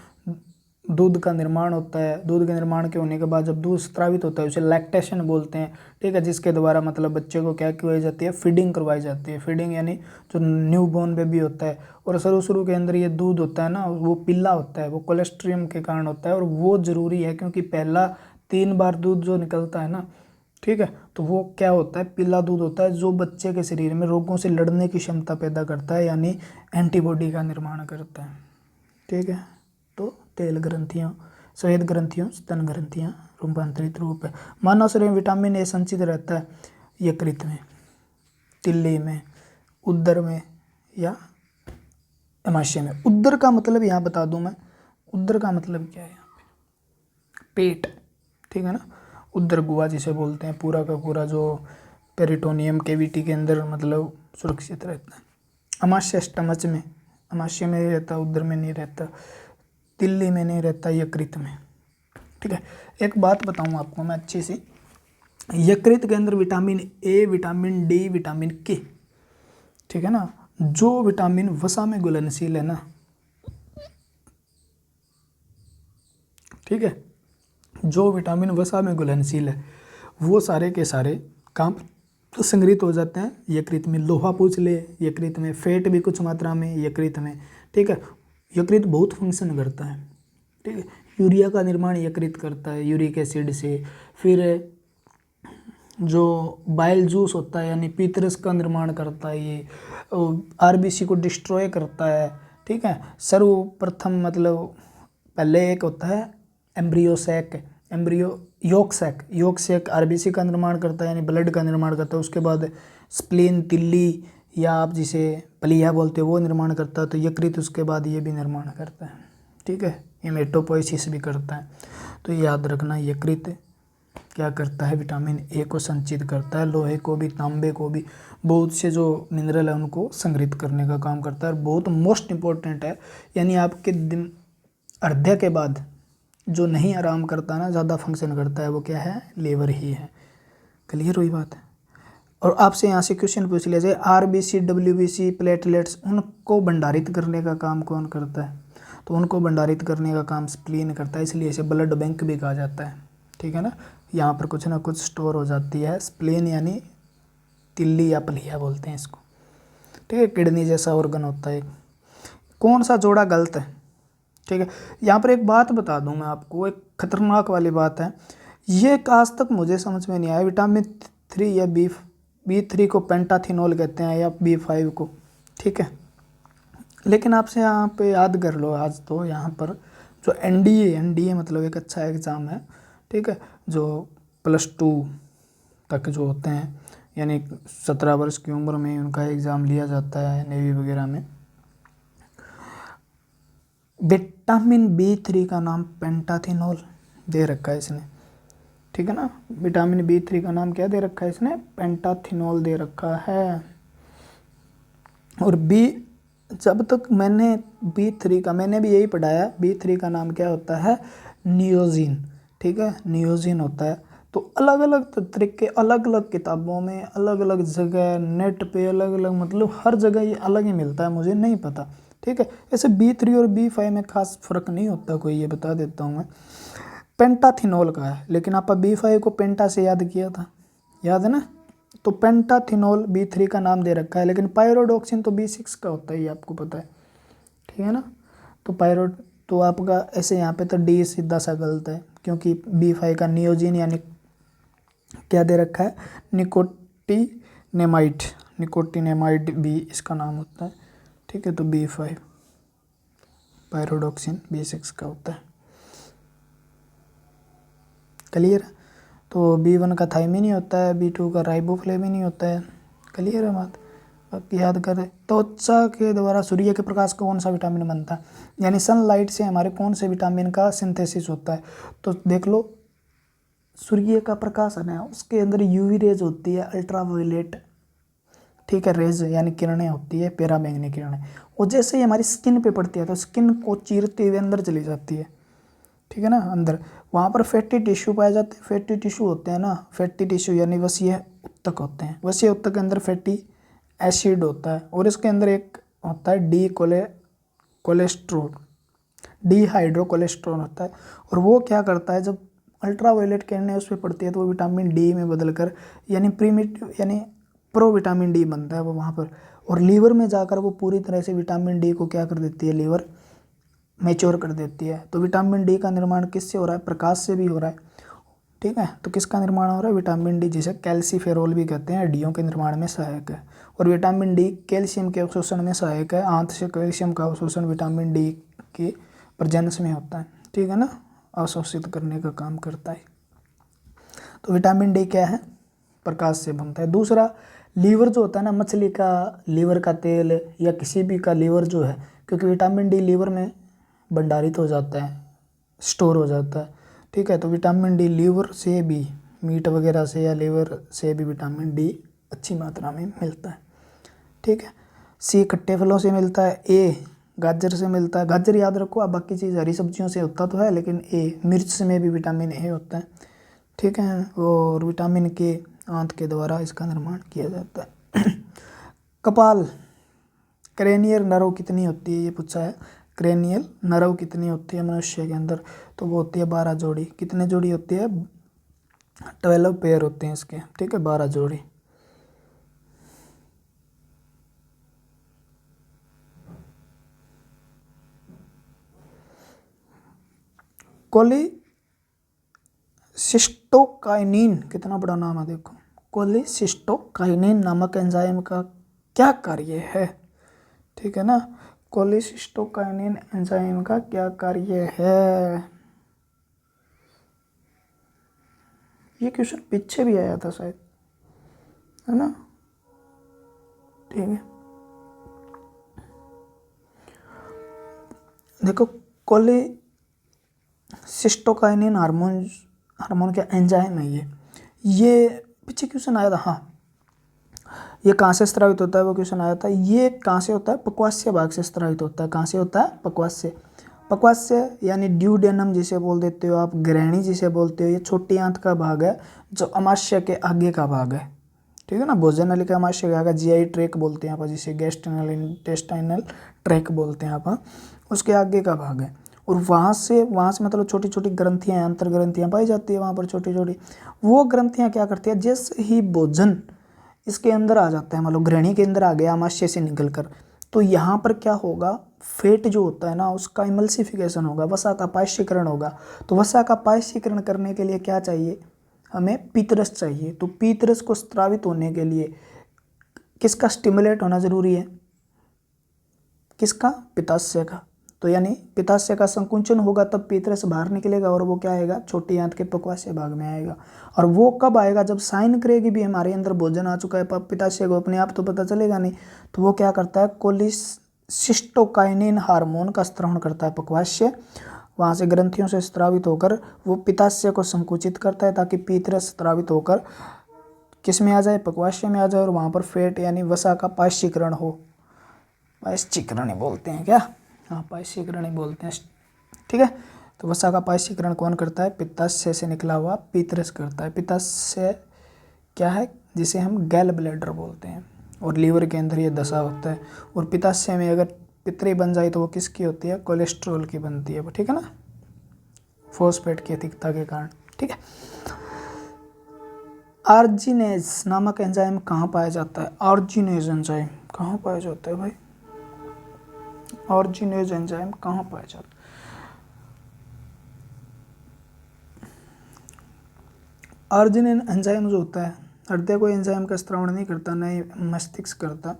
दूध का निर्माण होता है। दूध के निर्माण के होने के बाद जब दूध स्त्रावित होता है उसे लैक्टेशन बोलते हैं, ठीक है। जिसके द्वारा मतलब बच्चे को क्या करवाई जाती है, फीडिंग करवाई जाती है। फीडिंग यानी जो न्यू बॉर्न बेबी होता है, और शुरू के अंदर ये दूध होता है ना, वो पीला होता है, वो कोलेस्ट्रियम के कारण होता है। और वो ज़रूरी है क्योंकि पहला 3 बार दूध जो निकलता है ना, ठीक है, तो वो क्या होता है, पीला दूध होता है, जो बच्चे के शरीर में रोगों से लड़ने की क्षमता पैदा करता है, यानी एंटीबॉडी का निर्माण करता है, ठीक है। तो तेल ग्रंथियाँ, श्वेत ग्रंथियों, स्तन ग्रंथियाँ रूपांतरित रूप है। मानव शरीर में विटामिन ए संचित रहता है यकृत में, तिल्ली में, उदर में या अमाशय में। उदर का मतलब यहाँ बता दूँ मैं, उदर का मतलब क्या है, यहाँ पे पेट, ठीक है ना। उदर गुहा जिसे बोलते हैं, पूरा का पूरा जो पेरिटोनियम कैविटी के अंदर मतलब सुरक्षित रहता है। अमाशय स्टमच में, अमाशय में रहता, उदर में नहीं रहता, तिल्ली में नहीं रहता, यकृत में, ठीक है। एक बात बताऊं आपको मैं अच्छी सी, यकृत के अंदर vitamin A, vitamin D, vitamin के, ठीक है ना। जो विटामिन वसा में घुलनशील है ना, ठीक है, जो विटामिन वसा में घुलनशील है वो सारे के सारे काम संग्रहित हो जाते हैं यकृत में। लोहा पूछ ले, यकृत में। फैट भी कुछ मात्रा में यकृत में, ठीक है। यकृत बहुत फंक्शन करता है, ठीक है। यूरिया का निर्माण यकृत करता है, यूरिक एसिड से। फिर जो बाइल जूस होता है यानी पीतरस का निर्माण करता है ये, आरबीसी को डिस्ट्रॉय करता है, ठीक है। सर्वप्रथम मतलब पहले एक होता है embryo sac, embryo yolk sac RBC का निर्माण करता है, यानी ब्लड का निर्माण करता है। उसके बाद स्प्लीन, तिल्ली या आप जिसे प्लीहा बोलते हो वो निर्माण करता है। तो यकृत उसके बाद ये भी निर्माण करता है, ठीक है। हेमेटोपोइसिस भी करता है। तो याद रखना, यकृत क्या करता है, विटामिन ए को संचित करता है, लोहे को भी, तांबे को भी, बहुत से जो मिनरल है उनको संग्रहित करने का काम करता है। और बहुत मोस्ट इम्पोर्टेंट है, यानी आपके दिन अर्ध्या के बाद जो नहीं आराम करता ना, ज़्यादा फंक्शन करता है, वो क्या है, लीवर ही है। क्लियर हुई बात है। और आपसे यहाँ से क्वेश्चन पूछ लिया जाए, आरबीसी, डब्ल्यूबीसी, प्लेटलेट्स, उनको भंडारित करने का काम कौन करता है, तो उनको भंडारित करने का काम स्प्लीन करता है, इसलिए इसे ब्लड बैंक भी कहा जाता है, ठीक है ना। यहाँ पर कुछ ना कुछ स्टोर हो जाती है। स्प्लीन यानी तिल्ली या प्लीहा बोलते हैं इसको, ठीक है। किडनी जैसा ऑर्गन होता है। कौन सा जोड़ा गलत है, ठीक है। यहाँ पर एक बात बता दूँ मैं आपको, एक खतरनाक वाली बात है, ये आज तक मुझे समझ में नहीं आया। विटामिन 3 या बी3 को पेंटाथिनोल कहते हैं, या B5 को, ठीक है। लेकिन आपसे यहाँ पे याद कर लो आज, तो यहाँ पर जो एनडीए मतलब एक अच्छा एग्ज़ाम है, ठीक है, जो +2 तक जो होते हैं, यानी 17 वर्ष की उम्र में उनका एग्ज़ाम लिया जाता है नेवी वगैरह में। विटामिन B3 का नाम पेंटाथिनोल दे रखा है इसने, ठीक है ना। विटामिन B3 का नाम क्या दे रखा है इसने, पेंटाथिनोल दे रखा है। और जब तक मैंने B3 का मैंने भी यही पढ़ाया, B3 का नाम क्या होता है, नियोजिन। ठीक है, नियोजिन होता है। तो अलग अलग तरीके, अलग अलग किताबों में, अलग अलग जगह, नेट पे अलग अलग, मतलब हर जगह ये अलग ही मिलता है, मुझे नहीं पता। ठीक है, ऐसे B3 और B5 में खास फर्क नहीं होता कोई, ये बता देता हूँ मैं। पेंटाथिनोल का है, लेकिन आप B5 को पेंटा से याद किया था, याद है ना। तो पेंटाथिनोल B3 का नाम दे रखा है, लेकिन पायरोडॉक्सिन तो B6 का होता है, ये आपको पता है। ठीक है ना। तो आपका ऐसे यहाँ पे तो डी सीधा सा गलत है, क्योंकि B5 का नियोजिन यानी क्या दे रखा है, निकोटिनेमाइड। निकोटिनेमाइड भी इसका नाम होता है। ठीक है, तो B5, पायरोडॉक्सिन B6 का होता है। क्लियर। तो B1 का थाइमिन ही होता है, B2 का राइबोफ्लेविन ही होता है। क्लियर है बात। बाकी याद करें, त्वचा के द्वारा सूर्य के प्रकाश का कौन सा विटामिन बनता है, यानी सनलाइट से हमारे कौन से विटामिन का सिंथेसिस होता है। तो देख लो, सूर्य का प्रकाश है ना, उसके अंदर यूवी रेज होती है, अल्ट्रावायलेट, ठीक है, रेज यानी किरणें होती है, पैराबैंगनी किरणें। और जैसे ही हमारी स्किन पे पड़ती है तो स्किन को चीरते हुए अंदर चली जाती है। ठीक है ना, अंदर वहाँ पर फैटी टिश्यू पाए जाते हैं। फैटी टिश्यू होते हैं ना, फैटी टिश्यू यानी वसीय उत्तक होते हैं। वसीय उत्तक के अंदर फैटी एसिड होता है, और इसके अंदर एक होता है कोलेस्ट्रॉल, डिहाइड्रो कोलेस्ट्रॉल होता है। और वो क्या करता है, जब अल्ट्रावायलेट किरणें उस पर पड़ती है तो वो विटामिन डी में बदलकर यानी प्रो विटामिन डी बनता है वो वहाँ पर। और लीवर में जाकर वो पूरी तरह से विटामिन डी को क्या कर देती है, लीवर मैच्योर कर देती है। तो विटामिन डी का निर्माण किससे हो रहा है, प्रकाश से भी हो रहा है। ठीक है, तो किसका निर्माण हो रहा है, विटामिन डी, जिसे कैल्सीफेरोल भी कहते हैं, हड्डियों के निर्माण में सहायक है। और विटामिन डी कैल्शियम के अवशोषण में सहायक है। आंत से कैल्शियम का अवशोषण विटामिन डी के प्रजनन में होता है। ठीक है ना, अवशोषित करने का काम करता है। तो विटामिन डी क्या है, प्रकाश से बनता है। दूसरा, लीवर जो होता है ना, मछली का लीवर का तेल या किसी भी का लीवर जो है, क्योंकि विटामिन डी लीवर में भंडारित हो जाता है, स्टोर हो जाता है। ठीक है, तो विटामिन डी लीवर से भी, मीट वगैरह से या लीवर से भी विटामिन डी अच्छी मात्रा में मिलता है। ठीक है, सी खट्टे फलों से मिलता है, ए गाजर से मिलता है। गाजर याद रखो आप, बाकी चीज़ हरी सब्जियों से होता तो है, लेकिन ए मिर्च में भी विटामिन ए होता है। ठीक है, और विटामिन के आंत के द्वारा इसका निर्माण किया जाता है। कपाल, क्रेनियल नर्व कितनी होती है, ये पूछा है। क्रेनियल नर्व कितनी होती है मनुष्य के अंदर, तो वो होती है 12 जोड़ी। कितने जोड़ी होती है, 12 पेयर होते हैं इसके। ठीक है, 12 जोड़ी। कोलिसिस्टोकाइनिन, कितना बड़ा नाम है देखो। कोलिसिस्टोकाइनिन नामक एंजाइम का क्या कार्य है। ठीक है ना, कोलिसिस्टोकाइनिन एंजाइम का क्या कार्य है। ये क्वेश्चन पीछे भी आया था शायद, है ना। ठीक है, देखो, कोलिसिस्टोकाइनिन हार्मोन क्या एंजाइम है ये पीछे क्वेश्चन आया था। हाँ, ये कहाँ से स्रावित होता है, वो क्वेश्चन आया था। ये कहाँ से होता है, पक्वास्य भाग से स्रावित होता है। कहाँ से होता है, पक्वास्य। पक्वास्य यानी ड्यूडेनम जिसे बोल देते हो आप, ग्रहणी जिसे बोलते हो, ये छोटी आंत का भाग है जो अमाशय के आगे का भाग है। ठीक है ना, भोजन नलिका अमाशय के आगे, जीआई ट्रैक बोलते हैं आप, जिसे गैस्ट्रिनल इंटेस्टाइनल ट्रैक बोलते हैं आप, उसके आगे का भाग है। और वहाँ से मतलब छोटी छोटी ग्रंथियाँ, अंतर ग्रंथियाँ पाई जाती है वहाँ पर, छोटी छोटी। वो ग्रंथियाँ क्या करती है, जैसे ही भोजन इसके अंदर आ जाता है, मतलब ग्रहणी के अंदर आ गया अमाशय से निकल कर, तो यहाँ पर क्या होगा, फैट जो होता है ना, उसका इमल्सिफिकेशन होगा, वसा का पायशीकरण होगा। तो वसा का पायशीकरण करने के लिए क्या चाहिए, हमें पीतरस चाहिए। तो पीतरस को स्रावित होने के लिए किसका स्टिमुलेट होना जरूरी है, किसका, पित्ताशय का। तो यानी पित्ताशय का संकुचन होगा तब पीतरस बाहर निकलेगा, और वो क्या आएगा, छोटी आंत के पक्वाशय भाग में आएगा। और वो कब आएगा, जब साइन करेगी भी हमारे अंदर भोजन आ चुका है, पित्ताशय को अपने आप तो पता चलेगा नहीं। तो वो क्या करता है, कोलिसिस्टोकाइनिन हार्मोन का स्त्रवण करता है पक्वाशय, वहाँ से ग्रंथियों से स्रावित होकर वो पित्ताशय को संकुचित करता है ताकि पीतरस स्रावित होकर किस में आ जाए, पक्वाशय में आ जाए, और वहाँ पर फैट यानी वसा का पायश्चीकरण हो। पायश्चीकरण ही बोलते हैं क्या? हाँ, पायश्चीकरण ही बोलते हैं। ठीक है, तो वसा का पायश्चीकरण कौन करता है? पित्ताशय से निकला हुआ पीतरस करता है। पित्ताशय क्या है? जिसे हम गैल ब्लैडर बोलते हैं, और लीवर के अंदर ये दशा होता है। और पित्ताशय में अगर पित्तरी बन जाए तो वो किसकी होती है? कोलेस्ट्रॉल की बनती है, ठीक है ना, फॉस्फेट की अधिकता के कारण। ठीक है, आर्जिनेज नामक एंजाइम कहाँ पाया जाता है? आर्जिनेज एंजाइम कहाँ पाया जाता है भाई? आर्जिनेज एंजाइम कहाँ पाया जाता है? आर्जिनिन एंजाइम जो होता है, हृदय को एंजाइम का स्त्रावण नहीं करता, न ही मस्तिष्क करता।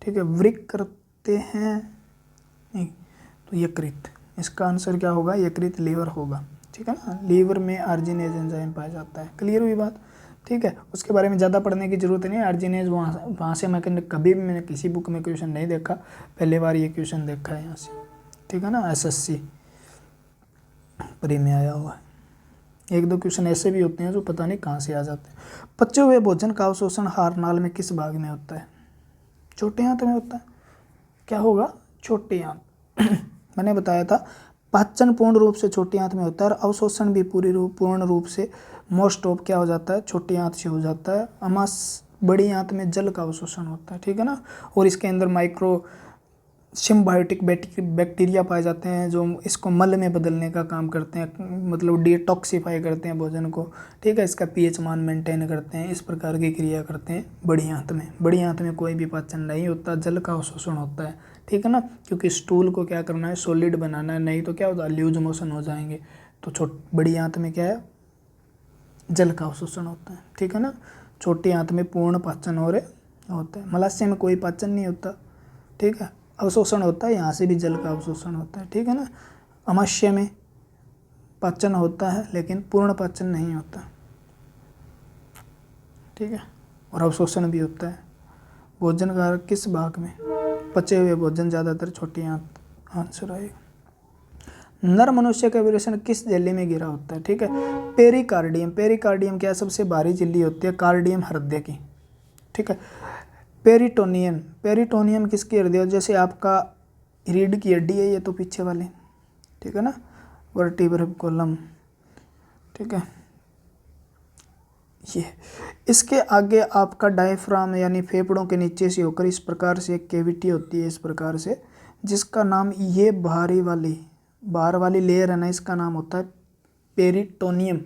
ठीक है, वृक्क करते हैं नहीं, तो यकृत। इसका आंसर क्या होगा? यकृत, लीवर होगा। ठीक है ना, लीवर में आर्जिनेज एंजाइम पाया जाता है। क्लियर हुई बात? ठीक है, उसके बारे में ज़्यादा पढ़ने की जरूरत नहीं है। आर्जिनेज वहाँ से मैं कभी भी मैंने किसी बुक में क्वेश्चन नहीं देखा, पहली बार ये क्वेश्चन देखा है यहाँ से। ठीक है ना, SSC प्री में आया हुआ है। एक दो क्वेश्चन ऐसे भी होते हैं जो पता नहीं कहाँ से आ जाते हैं। पचे हुए भोजन का अवशोषण आहार नाल में किस भाग में होता है? छोटे आंत में होता है। क्या होगा? छोटी आंत। मैंने बताया था पाचन पूर्ण रूप से छोटी आंत में होता है, और अवशोषण भी पूर्ण रूप से मोस्ट ऑफ क्या हो जाता है? छोटी आंत से हो जाता है। अमास बड़ी आंत में जल का अवशोषण होता है। ठीक है ना, और इसके अंदर माइक्रो सिम्बायोटिक बैक्टीरिया पाए जाते हैं जो इसको मल में बदलने का काम करते हैं, मतलब डिटॉक्सिफाई करते हैं भोजन को। ठीक है, इसका pH मान मेंटेन करते हैं, इस प्रकार की क्रिया करते हैं बड़ी आंत में। बड़ी आंत में कोई भी पाचन नहीं होता, जल का अवशोषण होता है। ठीक है ना, क्योंकि स्टूल को क्या करना है? सॉलिड बनाना है, नहीं तो क्या होता है? लूज मोशन हो जाएंगे। तो बड़ी आंत में क्या है? जल का अवशोषण होता है। ठीक है ना, छोटी आंत में पूर्ण पाचन और होता है। मलाशय में कोई पाचन नहीं होता। ठीक है, अवशोषण होता है, यहाँ से भी जल का अवशोषण होता है। ठीक है ना, अमाशय में पाचन होता है लेकिन पूर्ण पाचन नहीं होता। ठीक है, और अवशोषण भी होता है। भोजन का किस भाग में? पचे हुए भोजन ज़्यादातर छोटी आंत आंसर आएगा। नर मनुष्य का विरेचन किस झिल्ली में गिरा होता है? ठीक है, पेरिकार्डियम। पेरिकार्डियम क्या? सबसे भारी झिल्ली होती है, कार्डियम हृदय की। ठीक है, पेरिटोनियम। पेरिटोनियम किसकी हृदय? जैसे आपका रीढ़ की हड्डी है ये, तो पीछे वाले। ठीक है ना, वर्टिब्रल कॉलम। ठीक है, ये इसके आगे आपका डायफ्राम यानी फेफड़ों के नीचे से होकर इस प्रकार से एक कैविटी होती है, इस प्रकार से, जिसका नाम, ये बाहर वाली लेयर है ना, इसका नाम होता है पेरिटोनियम।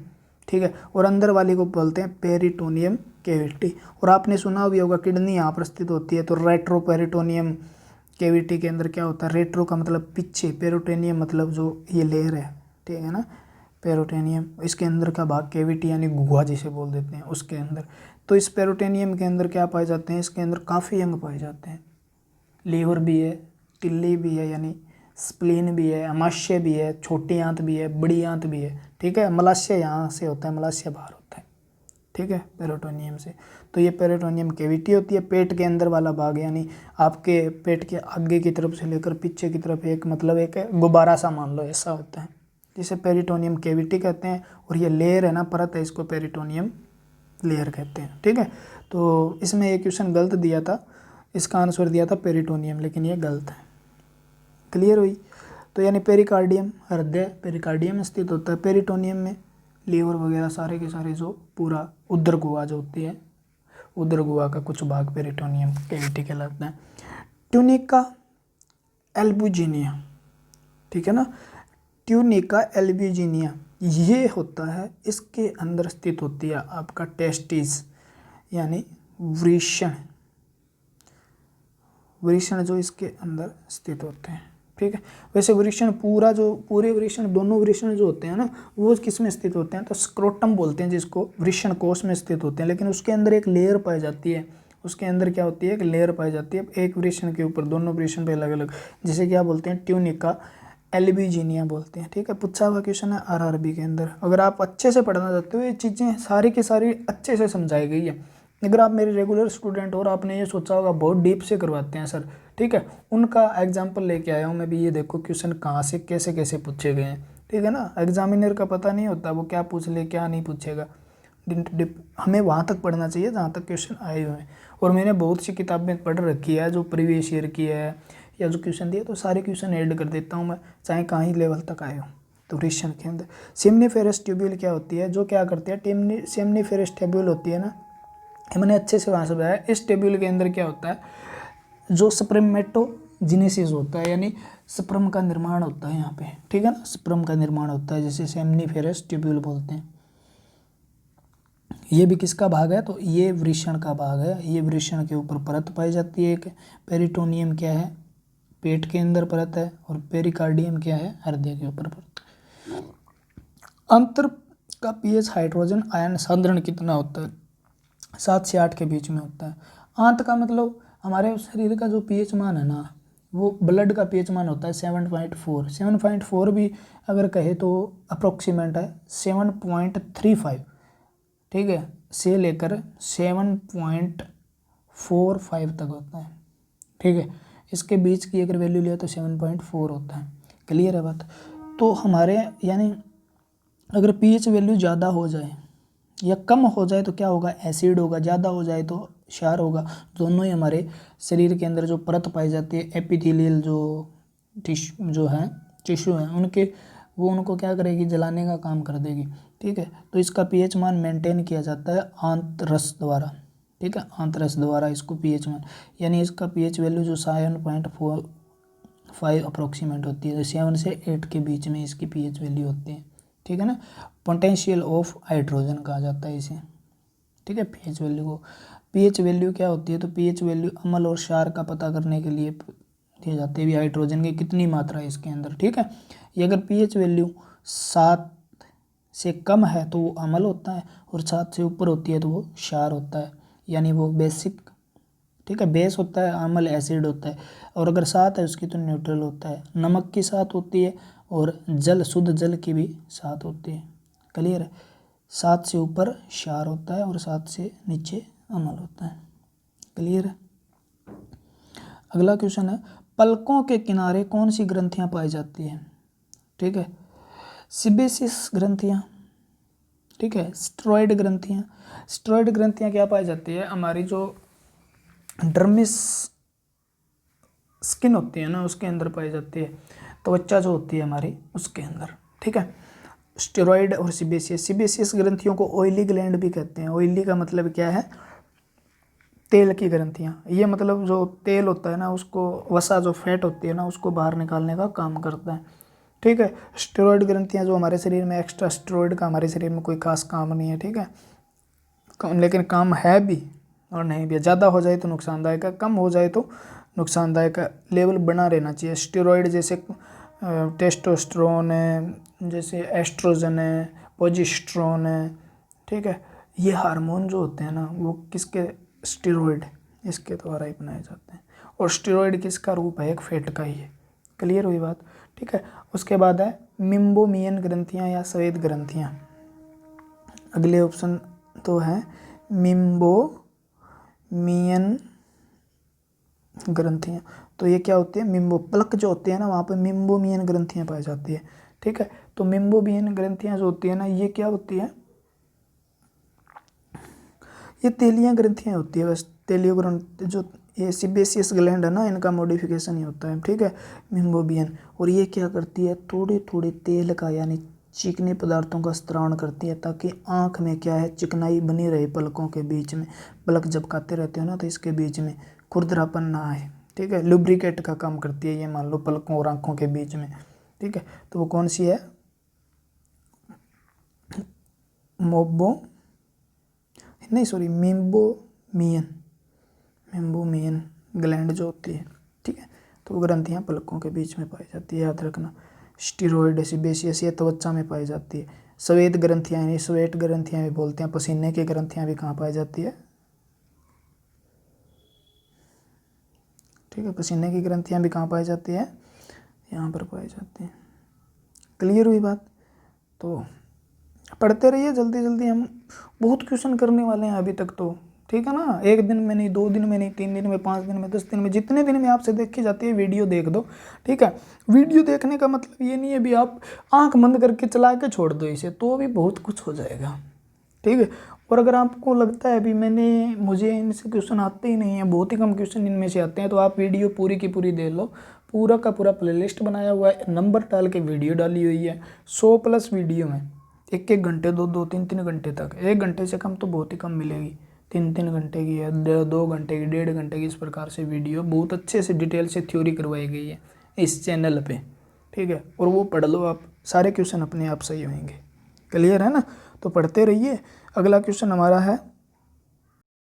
ठीक है, और अंदर वाली को बोलते हैं पेरिटोनियम कैविटी। और आपने सुना भी होगा किडनी यहाँ पर स्थित होती है, तो रेट्रो पेरिटोनियम कैविटी के अंदर क्या होता है? रेट्रो का मतलब पीछे, पेरिटोनियम मतलब जो ये लेयर है। ठीक है ना, पेरिटोनियम, इसके अंदर का भाग कैविटी यानी गुहा जिसे बोल देते हैं, उसके अंदर। तो इस पेरिटोनियम के अंदर क्या पाए जाते हैं? इसके अंदर काफ़ी अंग पाए जाते हैं। लीवर भी है, तिल्ली भी है यानी स्प्लीन भी है, अमाशय भी है, छोटी आंत भी है, बड़ी आंत भी है। ठीक है, मलाशय यहाँ से होता है, मलाशय बाहर होता है। ठीक है, पेरिटोनियम से। तो ये पेरिटोनियम कैविटी होती है, पेट के अंदर वाला भाग, यानी आपके पेट के आगे की तरफ से लेकर पीछे की तरफ एक, मतलब एक गुब्बारा सा मान लो, ऐसा होता है, जिसे पेरिटोनियम कैविटी कहते हैं। और ये लेयर है ना, परत है, इसको पेरिटोनियम लेयर कहते हैं। ठीक है, तो इसमें एक क्वेश्चन गलत दिया था, इसका आंसर दिया था पेरिटोनियम, लेकिन ये गलत है। क्लियर हुई? तो यानी पेरिकार्डियम हृदय पेरिकार्डियम में स्थित होता है, पेरिटोनियम में लीवर वगैरह सारे के सारे जो पूरा उदर गुहा जो होती है, उदर गुहा का कुछ भाग पेरिटोनियम कैविटी कहलाता है। Tunica albuginea. ठीक है ना, ट्यूनिका एल्बुजिनिया ये होता है, इसके अंदर स्थित होती है आपका टेस्टिस यानी वृषण। वृषण जो इसके अंदर स्थित होते हैं। ठीक है, वैसे वृषण पूरे वृषण, दोनों वृषण जो होते हैं ना, वो किस में स्थित होते हैं? तो स्क्रोटम बोलते हैं जिसको, वृषण कोश में स्थित होते हैं। लेकिन उसके अंदर एक लेयर पाई जाती है, उसके अंदर क्या होती है? एक लेयर पाई जाती है, एक वृषण के ऊपर, दोनों वृषण पे अलग अलग, जिसे क्या बोलते हैं? ट्यूनिका एल्बुजिनिया बोलते हैं। ठीक है, पूछा हुआ क्वेश्चन है RRB के अंदर। अगर आप अच्छे से पढ़ना चाहते हो, ये चीज़ें सारी की सारी अच्छे से समझाई गई है। अगर आप मेरे रेगुलर स्टूडेंट हो और आपने ये सोचा होगा बहुत डीप से करवाते हैं सर, ठीक है, उनका एग्जाम्पल लेके आया हूँ मैं भी। ये देखो क्वेश्चन कहाँ से कैसे कैसे पूछे गए हैं। ठीक है ना। एग्जामिनर का पता नहीं होता वो क्या पूछ ले क्या नहीं पूछेगा। हमें वहाँ तक पढ़ना चाहिए जहाँ तक क्वेश्चन आए हुए हैं। और मैंने बहुत सी किताबें पढ़ रखी है जो प्रीवियस ईयर की है या जो क्वेश्चन दिए, तो सारे क्वेश्चन ऐड कर देता हूँ मैं, चाहे कहाँ ही लेवल तक आए हो। तो रीशन के अंदर सेमनीफेरस ट्यूब्यूल क्या होती है, जो क्या करती है, सेमनीफेरस ट्यूब्यूल होती है ना, ये मैंने अच्छे से वहाँ से बताया। इस ट्यूब्यूल के अंदर क्या होता है, जो स्पर्मेटोजेनेसिस होता है, यानी स्पर्म का निर्माण होता है यहाँ पे, ठीक है ना, स्पर्म का निर्माण होता है, जिसे सेमनीफेरस ट्यूब्यूल बोलते हैं। ये भी किसका भाग है, तो ये वृषण का भाग है। ये वृषण के ऊपर परत पाई जाती है एक। पेरिटोनियम क्या है, पेट के अंदर परत है, और पेरिकार्डियम क्या है, हृदय के ऊपर परत। अंतर का पीएच हाइड्रोजन आयन सांद्रण कितना होता है, 7 से 8 के बीच में होता है। आंत का मतलब हमारे शरीर का जो पीएच मान है ना, वो ब्लड का पीएच मान होता है 7.4। 7.4 भी अगर कहे तो अप्रोक्सीमेट है 7.35, ठीक है, से लेकर 7.45 तक होता है, ठीक है। इसके बीच की अगर वैल्यू लिया तो 7.4 होता है। क्लियर है बात। तो हमारे यानी अगर पीएच वैल्यू ज़्यादा हो जाए या कम हो जाए तो क्या होगा, एसिड होगा, ज़्यादा हो जाए तो क्षार होगा। दोनों ही हमारे शरीर के अंदर जो परत पाई जाती है, एपिथेलियल जो टिश्यू हैं उनके, वो उनको क्या करेगी, जलाने का काम कर देगी, ठीक है। तो इसका पीएच मान मेंटेन किया जाता है आंतरस द्वारा, ठीक है, आंतरस द्वारा इसको पीएच मान, यानी इसका पीएच वैल्यू जो 7.45 अप्रोक्सीमेट होती है, 7 से 8 के बीच में इसकी पीएच वैल्यू होती है, ठीक है ना। पोटेंशियल ऑफ हाइड्रोजन कहा जाता है इसे, ठीक है। पीएच वैल्यू को, पीएच वैल्यू क्या होती है, तो पीएच वैल्यू अम्ल और क्षार का पता करने के लिए दिए जाते हैं, भी हाइड्रोजन की कितनी मात्रा है इसके अंदर, ठीक है। ये अगर पीएच वैल्यू 7 से कम है तो वो अम्ल होता है, और 7 से ऊपर होती है तो वो क्षार होता है, यानी वो बेसिक, ठीक है, बेस होता है, अम्ल एसिड होता है। और अगर 7 है उसकी तो न्यूट्रल होता है। नमक की 7 होती है, और जल, शुद्ध जल की भी 7 होती है। क्लियर है। 7 से ऊपर क्षार होता है और 7 से नीचे अम्ल होता है। क्लियर है। अगला क्वेश्चन है, पलकों के किनारे कौन सी ग्रंथियां पाई जाती है, ठीक है। सिबेसिस ग्रंथियां, ठीक है, स्टेरॉइड ग्रंथियां। स्टेरॉइड ग्रंथियां क्या पाई जाती है, हमारी जो डर्मिस स्किन होती है ना उसके अंदर पाई जाती है, त्वचा जो होती है हमारी उसके अंदर, ठीक है। स्टेरॉइड और सिबेसियस ग्रंथियों को ऑयली ग्लैंड भी कहते हैं। ऑयली का मतलब क्या है, तेल की ग्रंथियाँ। ये मतलब जो तेल होता है ना उसको, वसा जो फैट होती है ना उसको बाहर निकालने का काम करता है, ठीक है। स्टेरॉइड ग्रंथियाँ जो हमारे शरीर में, एक्स्ट्रा स्टेरॉइड का हमारे शरीर में कोई खास काम नहीं है, ठीक है, लेकिन काम है भी और नहीं भी। ज़्यादा हो जाए तो नुकसानदायक है, कम हो जाए तो नुकसानदायक है। लेवल बना रहना चाहिए। स्टेरॉइड जैसे टेस्टोस्टेरोन है, जैसे एस्ट्रोजन है, प्रोजेस्टेरोन है, ठीक है, ये हार्मोन जो होते हैं ना वो किसके, स्टेरॉइड, इसके द्वारा ही बनाए जाते हैं। और स्टेरॉइड किसका रूप है, एक फैट का ही है। क्लियर हुई बात, ठीक है। उसके बाद है मिम्बोमियन ग्रंथियाँ या श्वेत ग्रंथियाँ। अगले ऑप्शन तो है मिम्बोमियन ग्रंथियाँ। तो ये क्या होती है, मिम्बो, पलक जो होती है ना वहाँ पे मिम्बोमियन ग्रंथियाँ पाई जाती है, ठीक है। तो मिम्बोमियन ग्रंथियाँ जो होती है ना ये क्या होती है, ये तेलियाँ ग्रंथियाँ होती है बस। तेलियो ग्रंथि जो ये सिबेसियस ग्लैंड है ना इनका मॉडिफिकेशन ही होता है, ठीक है, मिम्बोमियन। और ये क्या करती है, थोड़े थोड़े तेल का यानी चिकने पदार्थों का स्त्राव करती है, ताकि आँख में क्या है, चिकनाई बनी रहे पलकों के बीच में। पलक जब खाते रहते हो ना तो इसके बीच में खुरदरापन ना आए, ठीक है। लुब्रिकेट का काम करती है ये, मान लो पलकों और आँखों के बीच में, ठीक है। तो वो कौन सी है, मिम्बोमियन ग्लैंड जो होती है, ठीक है। तो वो ग्रंथियाँ पलकों के बीच में पाई जाती है, याद रखना। स्टेरॉइड सिबेसियस ये त्वचा में पाई जाती है। श्वेत ग्रंथियाँ यानी श्वेत ग्रंथियाँ भी बोलते हैं। पसीने की ग्रंथियाँ भी कहाँ पाई जाती है, ठीक है, पसीने की ग्रंथियाँ भी कहाँ पाई जाती है, यहाँ पर पाई जाती हैं। क्लियर हुई बात। तो पढ़ते रहिए जल्दी जल्दी, हम बहुत क्वेश्चन करने वाले हैं अभी तक तो, ठीक है ना। 1 दिन में नहीं, 2 दिन में नहीं, 3 दिन में, 5 दिन में, 10 दिन में, जितने दिन में आपसे देखी जाती है वीडियो देख दो। ठीक है, वीडियो देखने का मतलब ये नहीं है भी आप आंख बंद करके चला के छोड़ दो इसे, तो भी बहुत कुछ हो जाएगा। ठीक है, और अगर आपको लगता है अभी मुझे इनसे क्वेश्चन आते ही नहीं है, बहुत ही कम क्वेश्चन इनमें से आते हैं, तो आप वीडियो पूरी की पूरी देख लो। पूरा का पूरा प्लेलिस्ट बनाया हुआ है, नंबर डाल के वीडियो डाली हुई है, 100+ वीडियो में, 1-1 घंटे, 2-2, 3-3 घंटे तक। 1 घंटे से कम तो बहुत ही कम मिलेगी, 3-3 घंटे की है, 2 घंटे की, 1.5 घंटे की, इस प्रकार से वीडियो बहुत अच्छे से डिटेल से थ्योरी करवाई गई है इस चैनल पे। ठीक है, और वो पढ़ लो आप, सारे क्वेश्चन अपने आप सही होंगे। क्लियर है ना, तो पढ़ते रहिए। अगला क्वेश्चन हमारा है